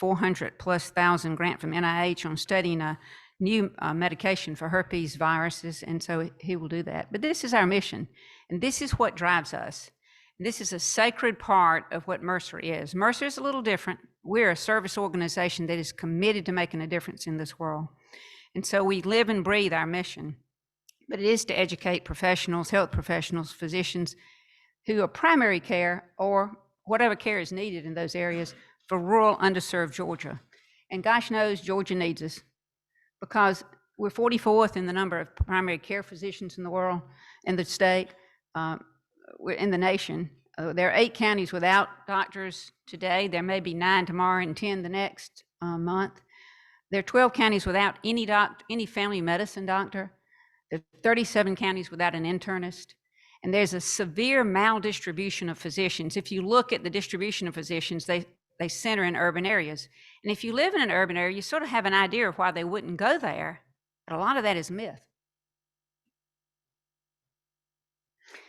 400,000+ grant from NIH on studying a new medication for herpes viruses, and so he will do that. But this is our mission, and this is what drives us. This is a sacred part of what Mercer is. Mercer is a little different. We're a service organization that is committed to making a difference in this world. And so we live and breathe our mission. But it is to educate professionals, health professionals, physicians who are primary care or whatever care is needed in those areas for rural, underserved Georgia. And gosh knows Georgia needs us because we're 44th in the number of primary care physicians in the world, in the state. We're in the nation. There are 8 counties without doctors today. There may be 9 tomorrow and 10 the next month. There are 12 counties without any family medicine doctor. There are 37 counties without an internist. And there's a severe maldistribution of physicians. If you look at the distribution of physicians, they center in urban areas. And if you live in an urban area, you sort of have an idea of why they wouldn't go there. But a lot of that is myth.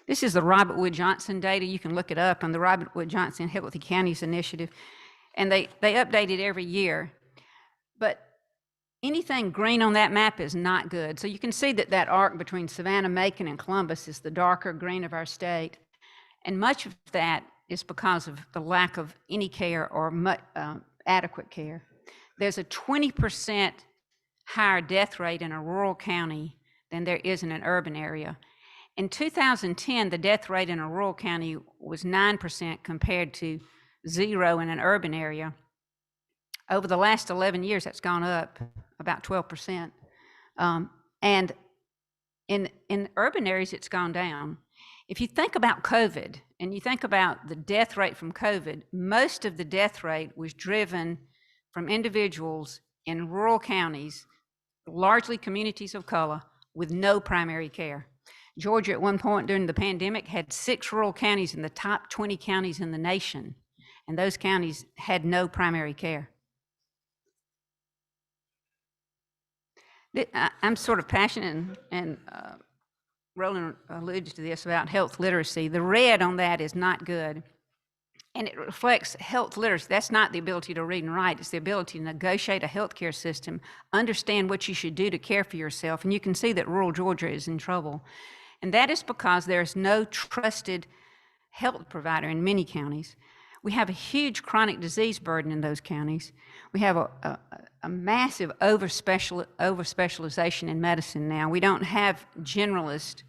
This is the Robert Wood Johnson data. You can look it up on the Robert Wood Johnson Healthy Counties Initiative. And they update it every year. But anything green on that map is not good. So you can see that arc between Savannah, Macon, and Columbus is the darker green of our state. And much of that is because of the lack of any care or adequate care. There's a 20% higher death rate in a rural county than there is in an urban area. In 2010, the death rate in a rural county was 9% compared to 0 in an urban area. Over the last 11 years, that's gone up about 12%. And in urban areas, it's gone down. If you think about COVID and you think about the death rate from COVID, most of the death rate was driven from individuals in rural counties largely communities of color with no primary care. Georgia at one point during the pandemic had 6 rural counties in the top 20 counties in the nation, and those counties had no primary care. I'm sort of passionate, and Roland alluded to this about health literacy. The red on that is not good, and it reflects health literacy. That's not the ability to read and write. It's the ability to negotiate a healthcare system, understand what you should do to care for yourself, and you can see that rural Georgia is in trouble. And that is because there's no trusted health provider in many counties. We have a huge chronic disease burden in those counties. We have a massive over-specialization in medicine now. We don't have generalists.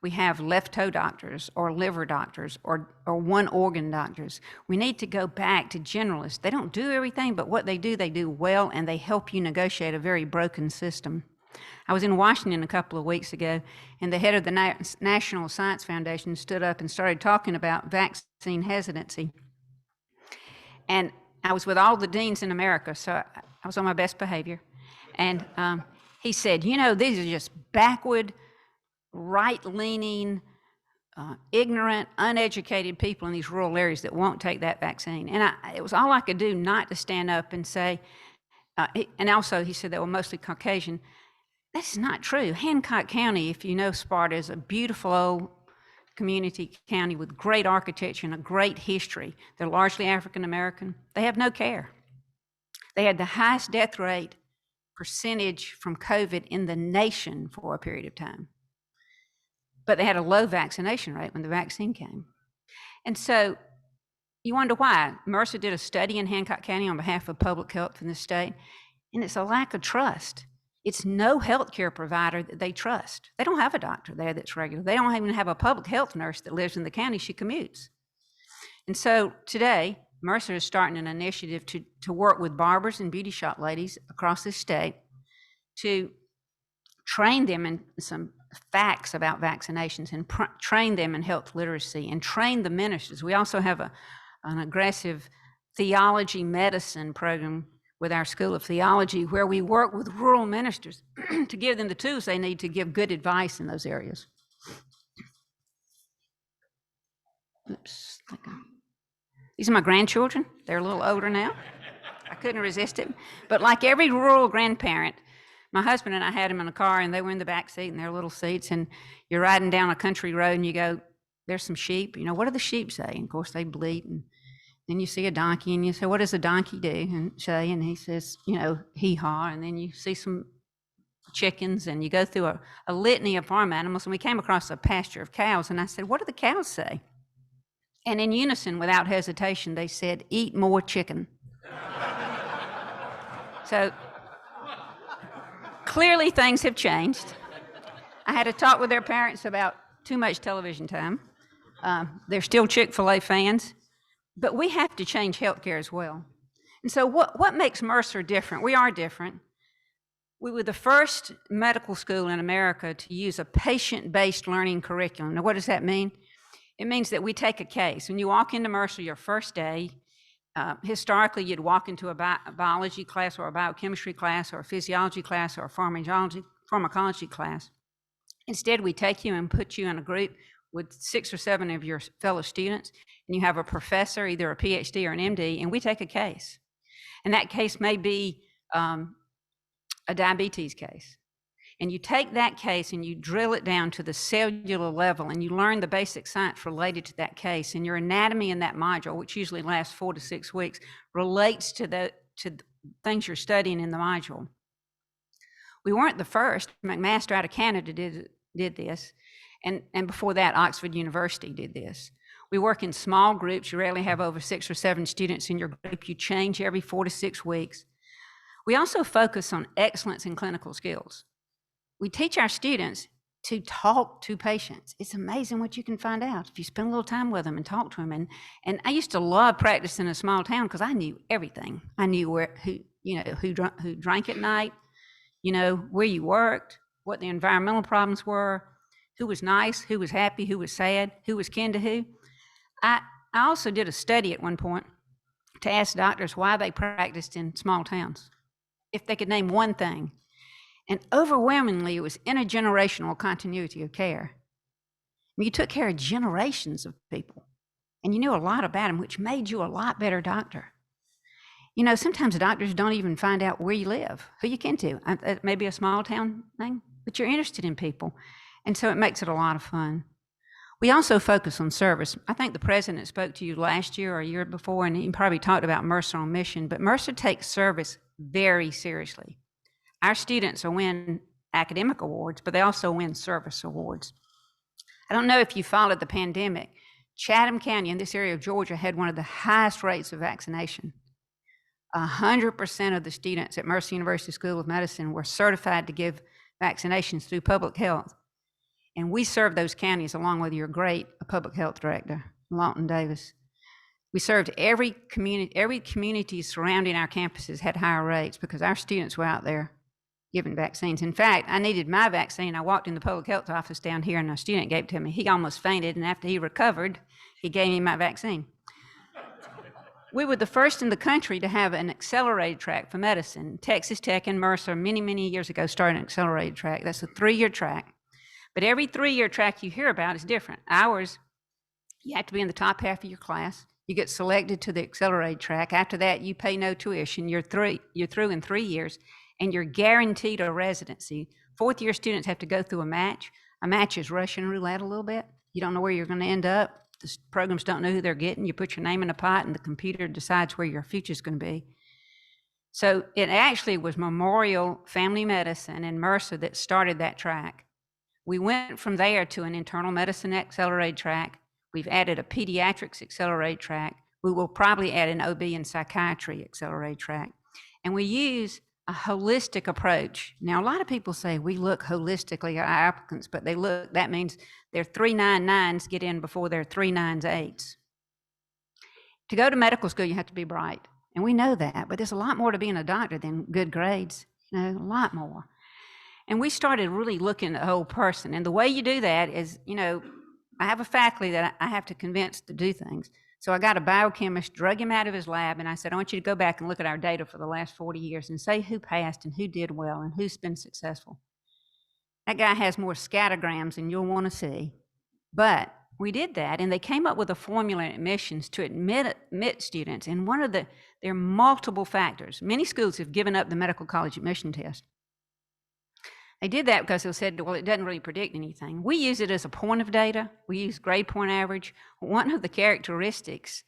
We have left toe doctors or liver doctors or one organ doctors. We need to go back to generalists. They don't do everything, but what they do well, and they help you negotiate a very broken system. I was in Washington a couple of weeks ago, and the head of the National Science Foundation stood up and started talking about vaccine hesitancy. And I was with all the deans in America, so I was on my best behavior. And he said, you know, these are just backward, right-leaning, ignorant, uneducated people in these rural areas that won't take that vaccine. And it was all I could do not to stand up and say, and also he said they were mostly Caucasian. That's not true. Hancock County, if you know Sparta, is a beautiful old community county with great architecture and a great history. They're largely African American. They have no care. They had the highest death rate percentage from COVID in the nation for a period of time. But they had a low vaccination rate when the vaccine came. And so you wonder why. Mercer did a study in Hancock County on behalf of public health in the state, and it's a lack of trust. It's no healthcare provider that they trust. They don't have a doctor there that's regular. They don't even have a public health nurse that lives in the county. She commutes. And so today, Mercer is starting an initiative to work with barbers and beauty shop ladies across this state to train them in some facts about vaccinations and train them in health literacy and train the ministers. We also have an aggressive theology medicine program with our School of Theology, where we work with rural ministers to give them the tools they need to give good advice in those areas. Oops. These are my grandchildren. They're a little older now. I couldn't resist it. But like every rural grandparent, my husband and I had them in a car, and they were in the back seat in their little seats, and you're riding down a country road, and you go, there's some sheep. You know, what do the sheep say? And of course, they bleat, and then you see a donkey, and you say, what does a donkey do? And say, and he says, you know, hee-haw. And then you see some chickens, and you go through a litany of farm animals. And we came across a pasture of cows, and I said, what do the cows say? And in unison, without hesitation, they said, eat more chicken. So clearly things have changed. I had a talk with their parents about too much television time. They're still Chick-fil-A fans. But we have to change healthcare as well. And so what makes Mercer different? We are different. We were the first medical school in America to use a patient-based learning curriculum. Now, what does that mean? It means that we take a case. When you walk into Mercer your first day, historically, you'd walk into a biology class or a biochemistry class or a physiology class or a pharmacology class. Instead, we take you and put you in a group with 6 or 7 of your fellow students, and you have a professor, either a PhD or an MD, and we take a case. And that case may be a diabetes case. And you take that case and you drill it down to the cellular level, and you learn the basic science related to that case. And your anatomy in that module, which usually lasts 4 to 6 weeks, relates to the things you're studying in the module. We weren't the first. McMaster out of Canada did this. And before that, Oxford University did this. We work in small groups. You rarely have over 6 or 7 students in your group. You change every 4 to 6 weeks. We also focus on excellence in clinical skills. We teach our students to talk to patients. It's amazing what you can find out if you spend a little time with them and talk to them. And I used to love practicing in a small town because I knew everything. I knew who drank at night, where you worked, what the environmental problems were, who was nice, who was happy, who was sad, who was kin to who. I also did a study at one point to ask doctors why they practiced in small towns, if they could name one thing. And overwhelmingly, it was intergenerational continuity of care. You took care of generations of people, and you knew a lot about them, which made you a lot better doctor. You know, sometimes doctors don't even find out where you live, who you kin to. It may be a small town thing, but you're interested in people. And so it makes it a lot of fun. We also focus on service. I think the president spoke to you last year or a year before, and he probably talked about Mercer on Mission, but Mercer takes service very seriously. Our students will win academic awards, but they also win service awards. I don't know if you followed the pandemic. Chatham County in this area of Georgia had one of the highest rates of vaccination. 100% of the students at Mercer University School of Medicine were certified to give vaccinations through public health. And we served those counties along with your great public health director, Lawton Davis. We served every community surrounding our campuses had higher rates because our students were out there giving vaccines. In fact, I needed my vaccine. I walked in the public health office down here and a student gave it to me. He almost fainted, and after he recovered, he gave me my vaccine. We were the first in the country to have an accelerated track for medicine. Texas Tech and Mercer many, many years ago started an accelerated track. That's a 3-year track. But every 3-year track you hear about is different. Ours, you have to be in the top half of your class. You get selected to the accelerated track. After that, you pay no tuition. You're through in 3 years, and you're guaranteed a residency. 4th-year students have to go through a match. A match is Russian roulette a little bit. You don't know where you're going to end up. The programs don't know who they're getting. You put your name in a pot, and the computer decides where your future is going to be. So it actually was Memorial Family Medicine and Mercer that started that track. We went from there to an internal medicine accelerated track. We've added a pediatrics accelerated track. We will probably add an OB and psychiatry accelerated track. And we use a holistic approach. Now, a lot of people say we look holistically at our applicants, but that means their 399s get in before their 398s. To go to medical school, you have to be bright. And we know that, but there's a lot more to being a doctor than good grades, a lot more. And we started really looking at the whole person. And the way you do that is, I have a faculty that I have to convince to do things. So I got a biochemist, drug him out of his lab, and I said, I want you to go back and look at our data for the last 40 years and say who passed and who did well and who's been successful. That guy has more scattergrams than you'll want to see. But we did that, and they came up with a formula in admissions to admit students. And there are multiple factors. Many schools have given up the medical college admission test. They did that because they said, well, it doesn't really predict anything. We use it as a point of data. We use grade point average. One of the characteristics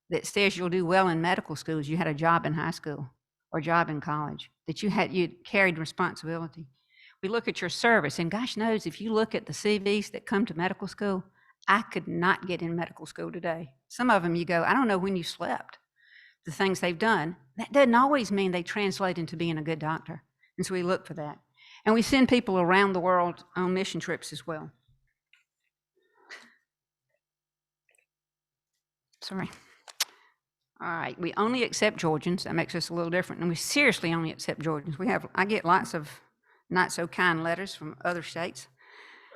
that says you'll do well in medical school is you had a job in high school or a job in college, that you carried responsibility. We look at your service, and gosh knows, if you look at the CVs that come to medical school, I could not get in medical school today. Some of them you go, I don't know when you slept, the things they've done. That doesn't always mean they translate into being a good doctor. And so we look for that. And we send people around the world on mission trips as well. Sorry. All right, we only accept Georgians. That makes us a little different. And we seriously only accept Georgians. I get lots of not so kind letters from other states.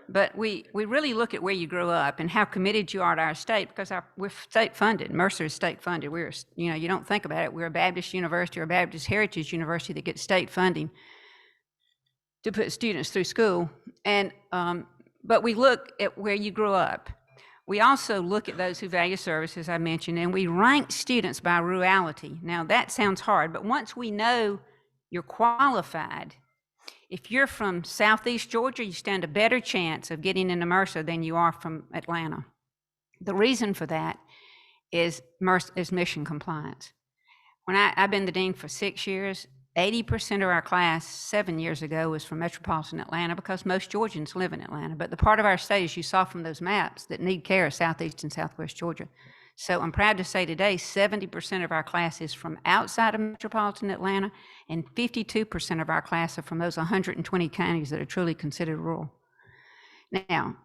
But we really look at where you grew up and how committed you are to our state, because we're state funded. Mercer is state funded. You don't think about it. We're a Baptist university or a Baptist Heritage University that gets state funding to put students through school. And but we look at where you grew up. We also look at those who value service, as I mentioned, and we rank students by rurality. Now that sounds hard, but once we know you're qualified, if you're from Southeast Georgia, you stand a better chance of getting into Mercer than you are from Atlanta. The reason for that is mission compliance. When I've been the dean for 6 years, 80% of our class 7 years ago was from metropolitan Atlanta, because most Georgians live in Atlanta. But the part of our state, as you saw from those maps, that need care is Southeast and Southwest Georgia. So I'm proud to say today, 70% of our class is from outside of metropolitan Atlanta, and 52% of our class are from those 120 counties that are truly considered rural. Now,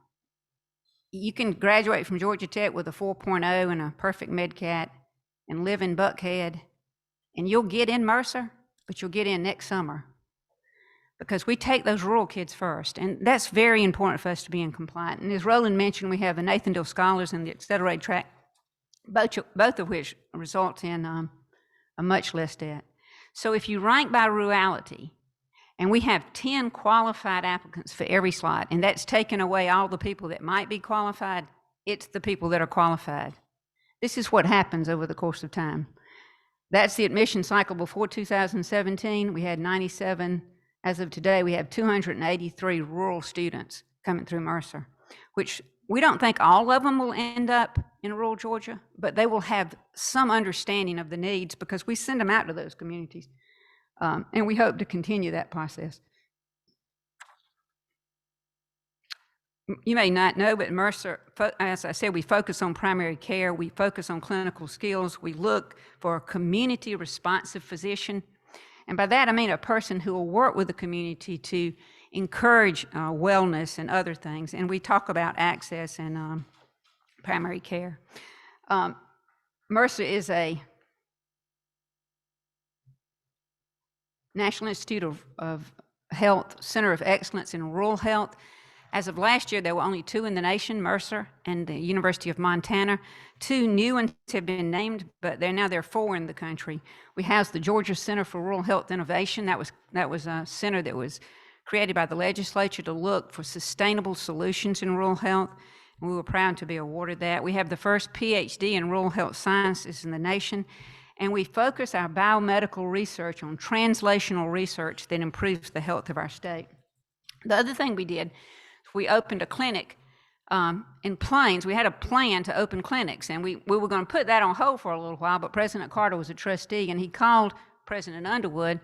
you can graduate from Georgia Tech with a 4.0 and a perfect MedCat and live in Buckhead, and you'll get in Mercer, but you'll get in next summer, because we take those rural kids first. And that's very important for us to be in compliant. And as Roland mentioned, we have the Nathaniel Scholars and the accelerated track, both of which result in a much less debt. So if you rank by rurality, And we have 10 qualified applicants for every slot, and that's taken away all the people that might be qualified. It's the people that are qualified. This is what happens over the course of time. That's the admission cycle before 2017. We had 97. As of today, we have 283 rural students coming through Mercer, which we don't think all of them will end up in rural Georgia, but they will have some understanding of the needs because we send them out to those communities. And we hope to continue that process. You may not know, but Mercer, as I said, we focus on primary care, we focus on clinical skills, we look for a community responsive physician. And by that, I mean a person who will work with the community to encourage wellness and other things. And we talk about access and primary care. Mercer is a National Institute of Health Center of Excellence in Rural Health. As of last year, there were only 2 in the nation, Mercer and the University of Montana. 2 new ones have been named, but there are 4 in the country. We house the Georgia Center for Rural Health Innovation. That was a center that was created by the legislature to look for sustainable solutions in rural health. And we were proud to be awarded that. We have the first PhD in rural health sciences in the nation. And we focus our biomedical research on translational research that improves the health of our state. The other thing we did, we opened a clinic in Plains. We had a plan to open clinics, and we were going to put that on hold for a little while, but President Carter was a trustee, and he called President Underwood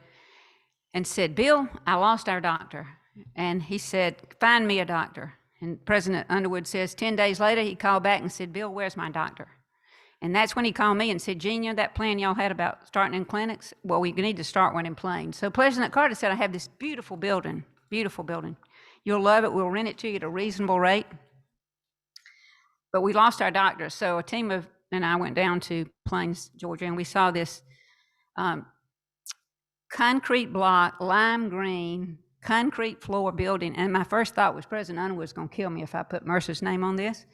and said, "Bill, I lost our doctor." And he said, "Find me a doctor." And President Underwood says 10 days later, he called back and said, "Bill, where's my doctor?" And that's when he called me and said, "Genia, that plan y'all had about starting in clinics, well, we need to start one in Plains." So President Carter said, "I have this beautiful building. You'll love it. We'll rent it to you at a reasonable rate." But we lost our doctor. So a team and I went down to Plains, Georgia, and we saw this concrete block, lime green, concrete floor building. And my first thought was President Underwood was going to kill me if I put Mercer's name on this.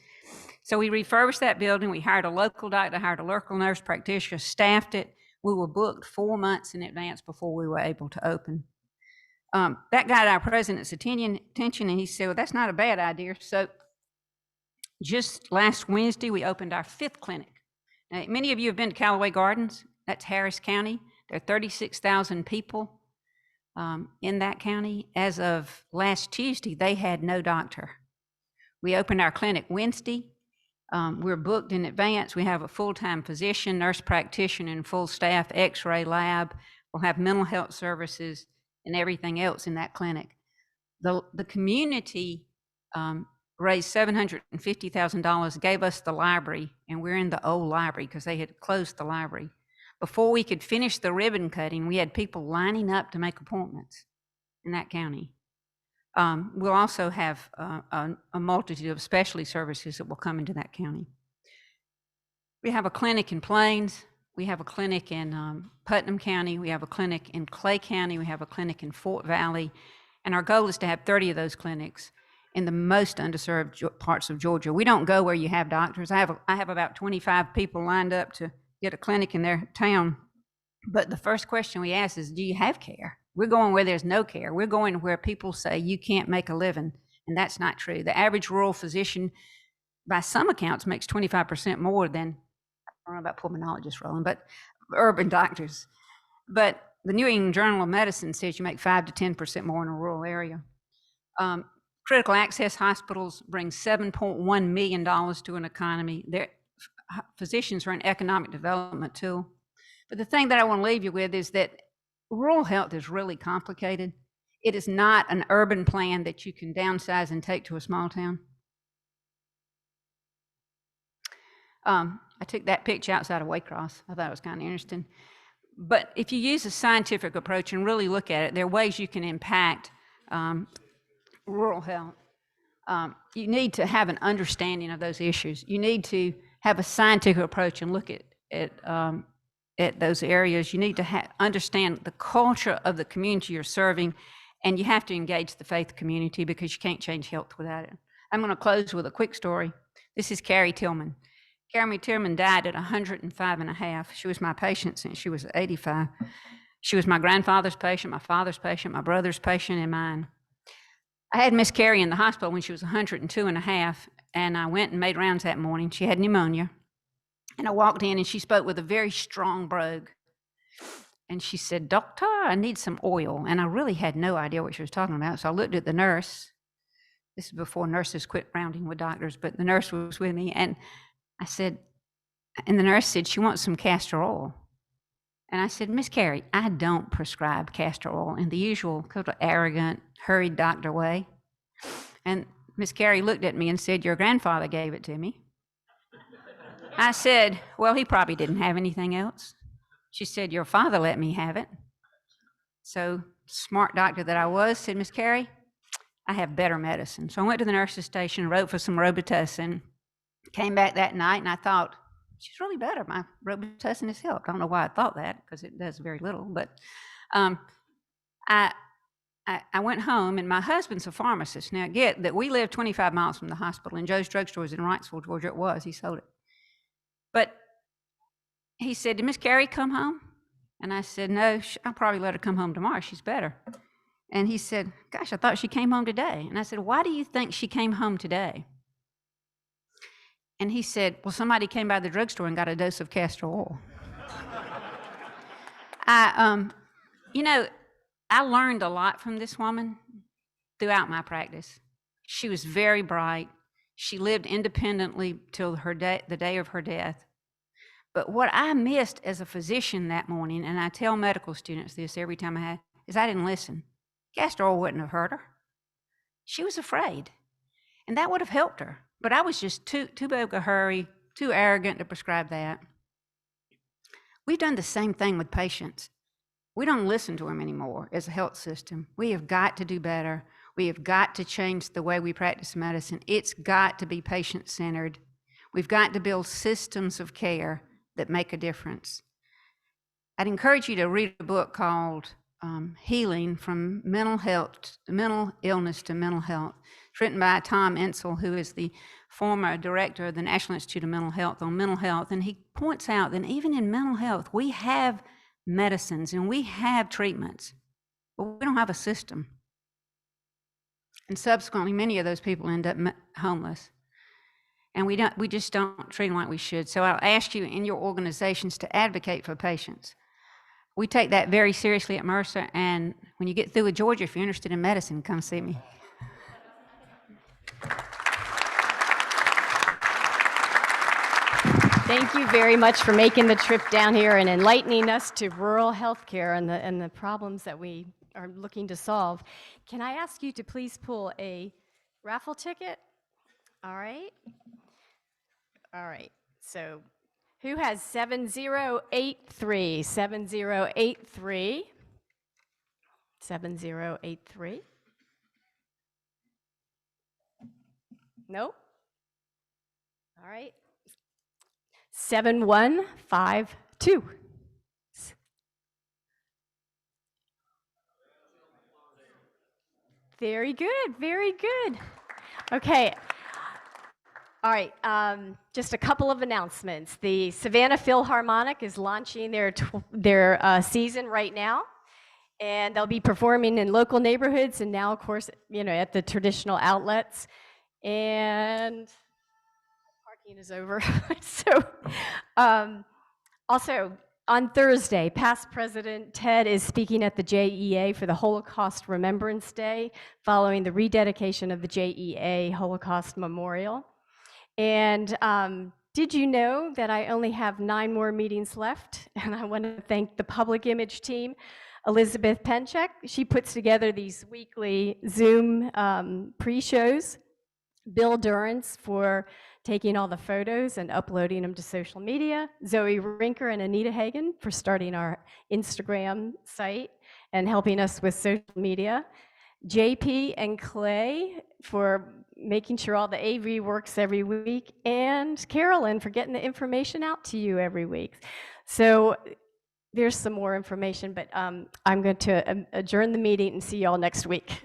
So we refurbished that building. We hired a local doctor, hired a local nurse practitioner, staffed it. We were booked 4 months in advance before we were able to open. That got our president's attention, and he said, "Well, that's not a bad idea." So just last Wednesday, we opened our 5th clinic. Now, many of you have been to Callaway Gardens. That's Harris County. There are 36,000 people in that county. As of last Tuesday, they had no doctor. We opened our clinic Wednesday. We're booked in advance. We have a full-time physician, nurse practitioner, and full staff x-ray lab. We'll have mental health services and everything else in that clinic. The community raised $750,000, gave us the library, and we're in the old library because they had closed the library. Before we could finish the ribbon cutting, we had people lining up to make appointments in that county. We'll also have a multitude of specialty services that will come into that county. We have a clinic in Plains. We have a clinic in Putnam County. We have a clinic in Clay County. We have a clinic in Fort Valley. And our goal is to have 30 of those clinics in the most underserved parts of Georgia. We don't go where you have doctors. I have about 25 people lined up to get a clinic in their town. But the first question we ask is, do you have care? We're going where there's no care. We're going where people say you can't make a living, and that's not true. The average rural physician, by some accounts, makes 25% more than, I don't know about pulmonologists, Rollins, but urban doctors. But the New England Journal of Medicine says you make 5 to 10% more in a rural area. Critical access hospitals bring $7.1 million to an economy. Physicians are an economic development tool. But the thing that I want to leave you with is that rural health is really complicated. It is not an urban plan that you can downsize and take to a small town. I took that picture outside of Waycross. I thought it was kind of interesting. But if you use a scientific approach and really look at it, there are ways you can impact rural health. You need to have an understanding of those issues. You need to have a scientific approach and look at those areas. You need to understand the culture of the community you're serving, and you have to engage the faith community because you can't change health without it. I'm going to close with a quick story. This is Carrie Tillman. Carrie Tillman died at 105 and a half. She was my patient since she was 85. She was my grandfather's patient, my father's patient, my brother's patient, and mine. I had Miss Carrie in the hospital when she was 102 and a half, and I went and made rounds that morning. She had pneumonia. And I walked in, and she spoke with a very strong brogue. And she said, "Doctor, I need some oil." And I really had no idea what she was talking about. So I looked at the nurse. This is before nurses quit rounding with doctors, but the nurse was with me. And I said, and the nurse said, "She wants some castor oil." And I said, "Miss Carrie, I don't prescribe castor oil in the usual kind of arrogant, hurried doctor way." And Miss Carrie looked at me and said, "Your grandfather gave it to me." I said, "Well, he probably didn't have anything else." She said, "Your father let me have it." So, smart doctor that I was, said, "Miss Carrie, I have better medicine." So I went to the nurse's station, wrote for some Robitussin, came back that night, and I thought, she's really better. My Robitussin has helped. I don't know why I thought that, because it does very little. But I went home, and my husband's a pharmacist. Now, get that we live 25 miles from the hospital, and Joe's Drugstore is in Wrightsville, Georgia. It was. He sold it. But he said, "Did Miss Carrie come home?" And I said, "No, I'll probably let her come home tomorrow. She's better." And he said, "Gosh, I thought she came home today." And I said, "Why do you think she came home today?" And he said, "Well, somebody came by the drugstore and got a dose of castor oil." I learned a lot from this woman throughout my practice. She was very bright. She lived independently till the day of her death. But what I missed as a physician that morning, and I tell medical students this every time is I didn't listen. Castor oil wouldn't have hurt her. She was afraid, and that would have helped her. But I was just too big of a hurry, too arrogant to prescribe that. We've done the same thing with patients. We don't listen to them anymore as a health system. We have got to do better. We have got to change the way we practice medicine. It's got to be patient-centered. We've got to build systems of care that make a difference. I'd encourage you to read a book called Healing from Mental Illness to Mental Health. It's written by Tom Insel, who is the former director of the National Institute of Mental Health on mental health. And he points out that even in mental health, we have medicines and we have treatments, but we don't have a system. And subsequently, many of those people end up homeless. And we just don't treat them like we should. So I'll ask you in your organizations to advocate for patients. We take that very seriously at Mercer, and when you get through with Georgia, if you're interested in medicine, come see me. Thank you very much for making the trip down here and enlightening us to rural healthcare and the problems that we are looking to solve. Can I ask you to please pull a raffle ticket? All right. All right. So who has 7083? 7083. 7083. Nope. All right. 7152. Very good, very good. Okay. All right, just a couple of announcements. The Savannah Philharmonic is launching their season right now, and they'll be performing in local neighborhoods and now, of course, at the traditional outlets. And parking is over. So, also on Thursday, past President Ted is speaking at the JEA for the Holocaust Remembrance Day, following the rededication of the JEA Holocaust Memorial. And did you know that I only have 9 more meetings left? And I want to thank the public image team, Elizabeth Penchek. She puts together these weekly Zoom pre-shows. Bill Durrance for taking all the photos and uploading them to social media. Zoe Rinker and Anita Hagen for starting our Instagram site and helping us with social media. JP and Clay for making sure all the AV works every week, and Carolyn for getting the information out to you every week. So there's some more information, but I'm going to adjourn the meeting and see you all next week.